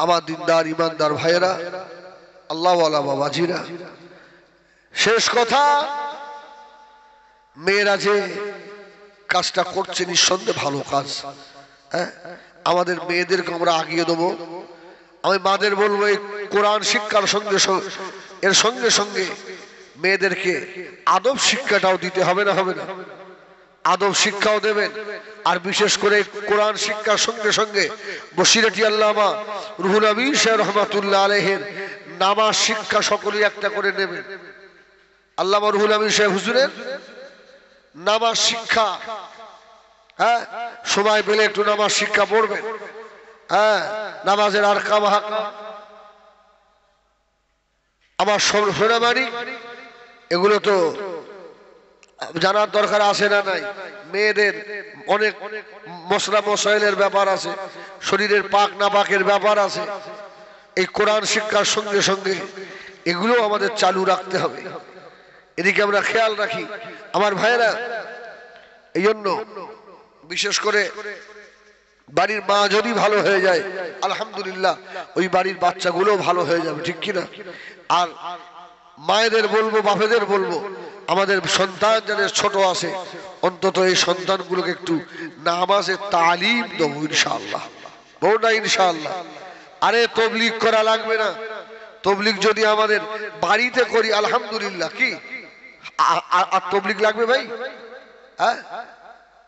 আমার দিনদার ইমানদার ভাইয়েরা, আল্লাহওয়ালা বাবাজিরা, শেষ কথা, মেয়েরা যে কাজটা করছে নিঃসন্দেহে ভালো কাজ। হ্যাঁ, আমাদের মেয়েদেরকে আমরা আগিয়ে দেবো। আমি মাদের বলবো, এই কোরআন শিক্ষার সঙ্গে এর সঙ্গে সঙ্গে মেয়েদেরকে আদব শিক্ষাটাও দিতে হবে না, হবে না? আদব শিক্ষাও দেবেন, আর বিশেষ করে কোরআন শিক্ষার সঙ্গে সঙ্গে বসিরটি আল্লামা রুহুল আমিন সাহেব রহমাতুল্লাহ আলাইহির নামাজ শিক্ষা সকলেই একটা করে নেবেন। আল্লামা রুহুল আমিন সাহেব হুজুরের নামাজ শিক্ষা, হ্যাঁ সময় পেলে একটু নামাজ শিক্ষা পড়বেন। হ্যাঁ, নামাজের আর কামাহাকা আমার সোনামানি, এগুলো তো জানার দরকার আছে না নাই? মেয়েদের অনেক মশলা মশাইলের ব্যাপার আছে, শরীরের পাক না পাকের ব্যাপার আছে। এই কোরআন শিক্ষার সঙ্গে সঙ্গে এগুলো আমাদের চালু রাখতে হবে, এদিকে আমরা খেয়াল রাখি আমার ভাইয়েরা। এই জন্য বিশেষ করে বাড়ির মা যদি ভালো হয়ে যায়, আলহামদুলিল্লাহ, ওই বাড়ির বাচ্চাগুলো ভালো হয়ে যাবে, ঠিক কিনা? আর মায়েদের বলবো, বাপেদের বলবো, আমাদের সন্তান যাদের ছোট আছে, অন্তত এই সন্তানগুলোকে একটু নামাজের তালিম দেবো ইনশাআল্লাহ, বউ না ইনশাআল্লাহ। আরে তবলিগ করা লাগবে না, তবলিগ যদি আমাদের বাড়িতে করি আলহামদুলিল্লাহ, কি আর তবলিগ লাগবে ভাই? হ্যাঁ,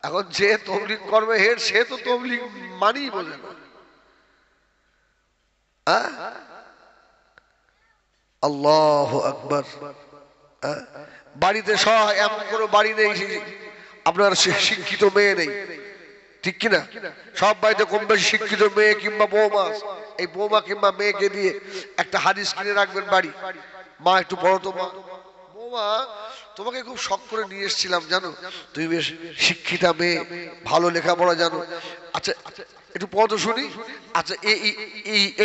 এখন যে তবলিগ করবে হেড সে তো তবলিগ মানেই বোঝে না। আল্লাহু আকবার। বাড়িতে সহ এমন কোনো বাড়ি নেই আপনার শিক্ষিত মেয়ে নেই, ঠিক কিনা? সব বাড়িতে কম বেশি শিক্ষিত মেয়ে কিংবা বৌমা। এই বৌমা কিংবা মেয়েকে দিয়ে একটা হাদিস কিনে রাখবেন বাড়ি। মা একটু পড়ো তো মা। বৌমা তোমাকে খুব শখ করে নিয়ে এসেছিলাম জানো, তুমি বেশ শিক্ষিতা মেয়ে, ভালো লেখাপড়া জানো, আচ্ছা একটু পড়ো শুনি। আচ্ছা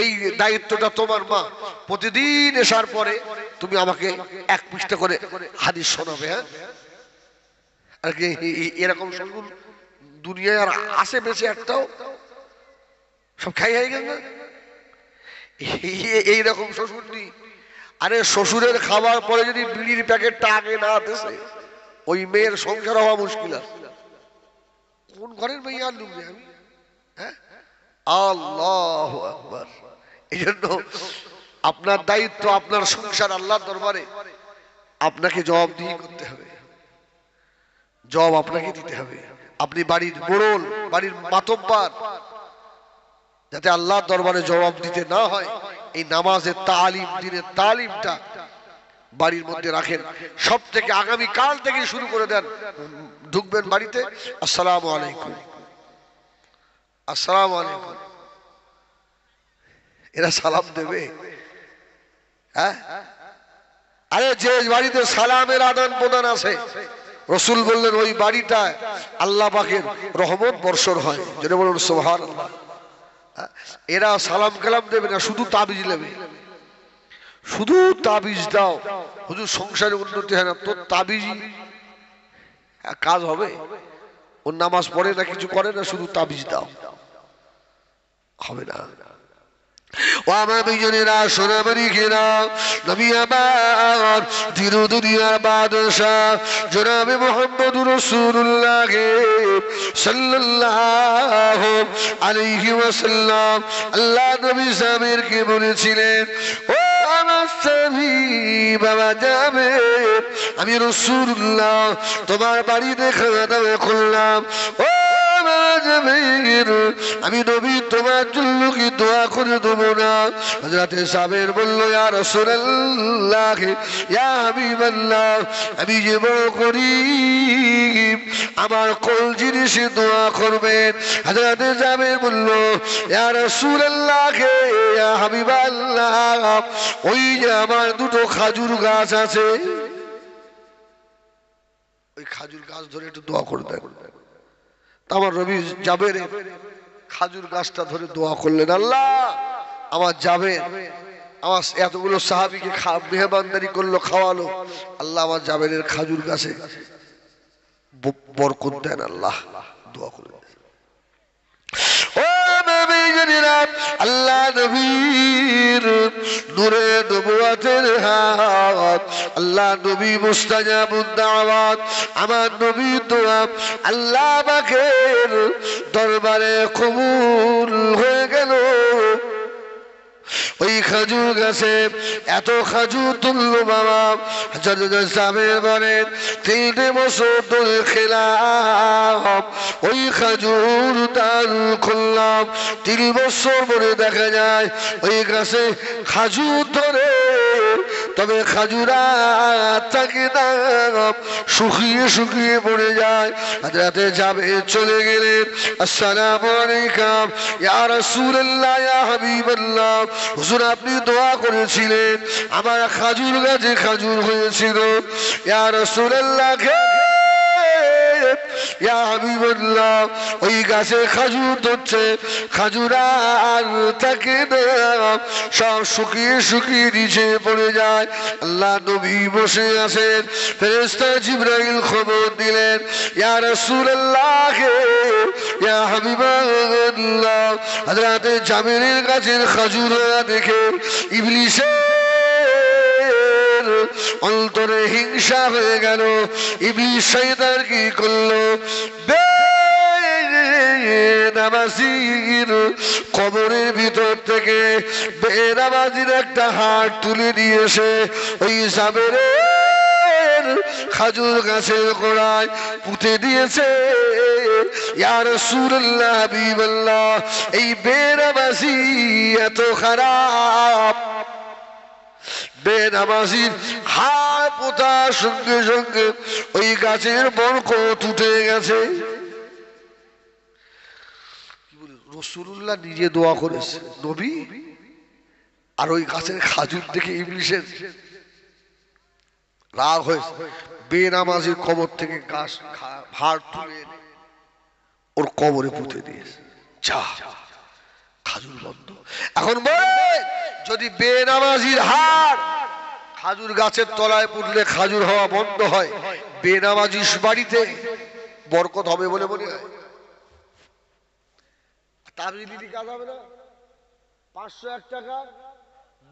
এই দায়িত্বটা তোমার মা, প্রতিদিন এসার পরে তুমি আমাকে এক পৃষ্ঠা করে হাদিস শোনাবে। হ্যাঁ, আর কি এরকম শ্বশুর দুনিয়ায় আর আসে বেঁচে একটাও? সব খাই হয়ে গেল না এইরকম শ্বশুর নেই। আরে শ্বশুরের খাবার পরে যদি বিড়ির প্যাকেটটা আগে না আসে ওই মেয়ের সংসার হওয়া মুশকিল আছে। কোন ঘরের মেয়ে আর লুকবে আমি? হ্যাঁ, আল্লাহু আকবার। এই জন্য আপনার দায়িত্ব, আপনার সংসার আল্লাহর দরবারে আপনাকে জবাবদিহি করতে হবে, জবাব আপনাকে দিতে হবে। আপনি বাড়ির মোড়ল, বাড়ির মাতব্বার, যাতে আল্লাহর দরবারে জবাব দিতে না হয় এই নামাজের তালিম, দিনের তালিমটা বাড়ির মধ্যে রাখেন। সব থেকে আগামী কাল থেকে শুরু করে দেন। ঢুকবেন বাড়িতে, আসসালামু আলাইকুম, আসসালামু আলাইকুম। এরা সালাম দেবে? হ্যাঁ, আরে যে বাড়িতে সালামের আদান প্রদান আছে, রসুল বললেন ওই বাড়িটা আল্লাহ পাকের রহমত বর্ষণ হয়। যেটা বলুন সুবহানাল্লাহ। এরা সালাম কালাম দেবে না, শুধু তাবিজ নেবে। শুধু তাবিজ দাও, হুজুর সংসারে উন্নতি হয় না, তোর তাবিজ কাজ হবে? ওর নামাজ পড়ে না, কিছু করে না, শুধু তাবিজ দাও, হবে না। ও আমার বিজনেরা, সোনামারি ঘেরা, নবী আমার দিন দুনিয়ার বাদশাহ জনাবে মুহাম্মদুর রাসূলুল্লাহ সাল্লাল্লাহু আলাইহি ওয়াসাল্লাম আল্লাহ নবী সাহেবকে বলেছিলেন, ও আমার স্বামী বাবা যাবে, আমি রাসূলুল্লাহ তোমার বাড়িতে খাওয়া দাওয়া করলাম, ও আমি নবী তোমার জন্য কি দোয়া করে দেবো না? হযরতে সাবের বলল, ইয়া রাসূলুল্লাহ ইয়া হাবিবাল্লাহ, আমি যে বড় গরীব, আমার কোন জিনিসে দোয়া করবেন? হযরতে সাবের বলল, ইয়া রাসূলুল্লাহ ইয়া হাবিবাল্লাহ, ওই যে আমার দুটো খাজুর গাছ আছে, ওই খাজুর গাছ ধরে একটু দোয়া করে দেন। আমার নবী জাবের খাজুর গাছটা ধরে দোয়া করলেন, আল্লাহ আমার জাবের, আমার এতগুলো সাহাবীকে মেহমানদারি করলো, খাওয়ালো, আল্লাহ আমার জাবেরের খাজুর গাছে বরকত দেন, আল্লাহ দোয়া করলেন। আল্লাহ নবীর নূরে নবুয়তের হাত, আল্লাহ নবী মুস্তাজাবুদ দাওয়াত, আমার নবী দোয়া আল্লাহ পাকের দরবারে কবুল হয়ে গেল। ওই খাজুর গাছে এত খাজুর তুললো বাবা, সাবের বলেন 3 বছর ধরে খেলাম, ওই খাজুর তার খুললাম, 3 বছর পরে দেখা যায় ওই গাছে খাজুর ধরে, তবে খাজুরা থাকে না, শুকিয়ে শুকিয়ে পড়ে যায়। রাতে যাবে চলে গেলেন, আসসালামু আলাইকুম ইয়া রাসূলুল্লাহ ইয়া হাবিবাল্লাহ, হুজুর আপনি দোয়া করেছিলেন আমার খাজুর গাছে খাজুর হয়েছিল, ইয়া রাসূলুল্লাহ ইয়া হাবিবাল্লাহ, ওই গাছে খাজুর ধরছে, খাজুর আর থাকে না, সব শুকিয়ে শুকিয়ে নিচে পড়ে যায়। আল্লাহ নবী বসে আছেন, ফেরেশতা জিবরাইল খবর দিলেন, ইয়া রাসূলুল্লাহ ইয়া হাবিবাল্লাহ, হযরতে জাবেরের গাছের খাজুর দেখে ইবলিসের অন্তরে হিংসা হয়ে গেল। ইবলিস শয়তান কি করলো, বেনামাজির কবরের ভিতর থেকে বেনামাজির একটা হাত তুলে নিয়ে এসে ওই জাবেরের খাজুর গাছের গোড়ায় পুঁতে দিয়েছে। ইয়া রাসূলুল্লাহ, হাবিবাল্লাহ, এই বেনামাজি এত খারাপ, বেনামাজির হাত পোতার সঙ্গে সঙ্গে ওই গাছের বরকত উঠে গেছে। রাসূলুল্লাহ নিজে দোয়া করেছে, নবী, আর ওই গাছের খাজুর দেখে ইবলিসের রাগ হয়েছে। বেনামাজির কবর থেকে গাছ ভার তুলে এনে ওর কবরে পুঁতে দিয়েছে। যা, খাজুর বন্ধ। এখন বলে, যদি বেনামাজির হাত খাজুর গাছের তলায় পুঁতলে খাজুর হওয়া বন্ধ হয়, বেনামাজির বাড়িতে বরকত হবে বলে মনে হয়? তাবিলি কাজ হবে না? 500 1 টাকা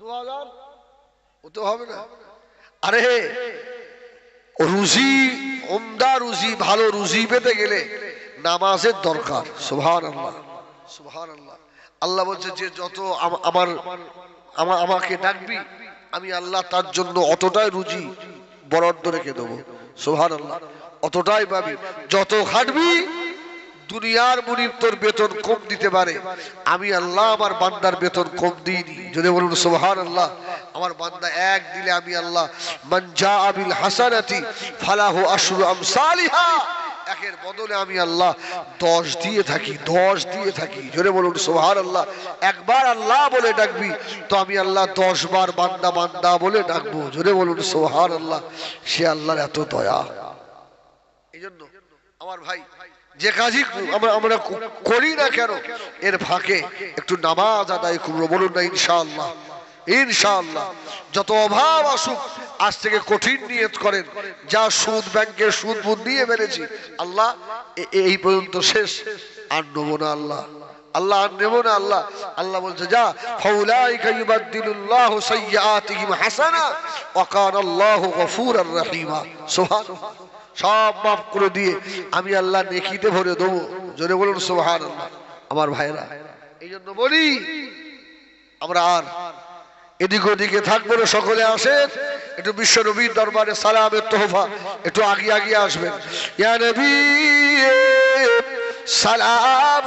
2000 ওতে হবে না। আরে রুজি, ওমদা রুজি, ভালো রুজি পেতে গেলে নামাজের দরকার। সুবহানাল্লাহ, সুবহানাল্লাহ। আল্লাহ বলছে যে যত আমাকে ডাকবি আমি আল্লাহ তার জন্য অতটাই রুজি বরাদ্দ রেখে দেবো। সুবহানাল্লাহ, অতটাই পাবি। যত খাটবি দুনিয়ার মুনিব তোর বেতন কম দিতে পারে, আমি আল্লাহ আমার বান্দার বেতন কম দিইনি। যদি বলুন সুবহানাল্লাহ। আমার বান্দা এক দিলে আমি আল্লাহ, মান জাআ বিল হাসানাতি ফালাহু আশরু আমসালিহা, একের বদলে আমি আল্লাহ 10 দিয়ে থাকি, 10 দিয়ে থাকি। জোরে বলুন সুবহানাল্লাহ। একবার আল্লাহ বলে ডাকবি তো আমি আল্লাহ 10 বার বান্দা বান্দা বলে ডাকবো। জোরে বলুন সুবহানাল্লাহ। সে আল্লাহর এত দয়া। এই জন্য আমার ভাই, যে কাজই আমরা করি না কেন এর ফাঁকে একটু নামাজ আদায় করবো। বলুন না ইনশাআল্লাহ, ইনশাআল্লাহ। যত অভাব আসুক আজ থেকে কঠিন নিয়ত করেন, যা সুদ ব্যাংকের সুদ বুদ নিয়ে মেরেছি আল্লাহ এই পর্যন্ত শেষ, আর নেবো না আল্লাহ, আল্লাহ আর নেবো না আল্লাহ। আল্লাহ বলছে যা, ফাউলাইকা ইউবাদদিলুল্লাহু সাইয়্যাতিহিম হাসানা ওয়া কানাল্লাহু গফুরার রহিমা। সুবহানাল্লাহ। সব মাফ করে দিয়ে আমি আল্লাহ নেকিতে ভরে দেবো। জোরে বলুন সুবহানাল্লাহ। আমার ভাইরা, এই জন্য বলি আমরা আর এদিক ওদিকে থাকবো না। সকলে আসেন একটু বিশ্ব নবীর দরবারে সালামের তোহফা একটু আগে আগে আসবেন। ইয়া নবী সালাম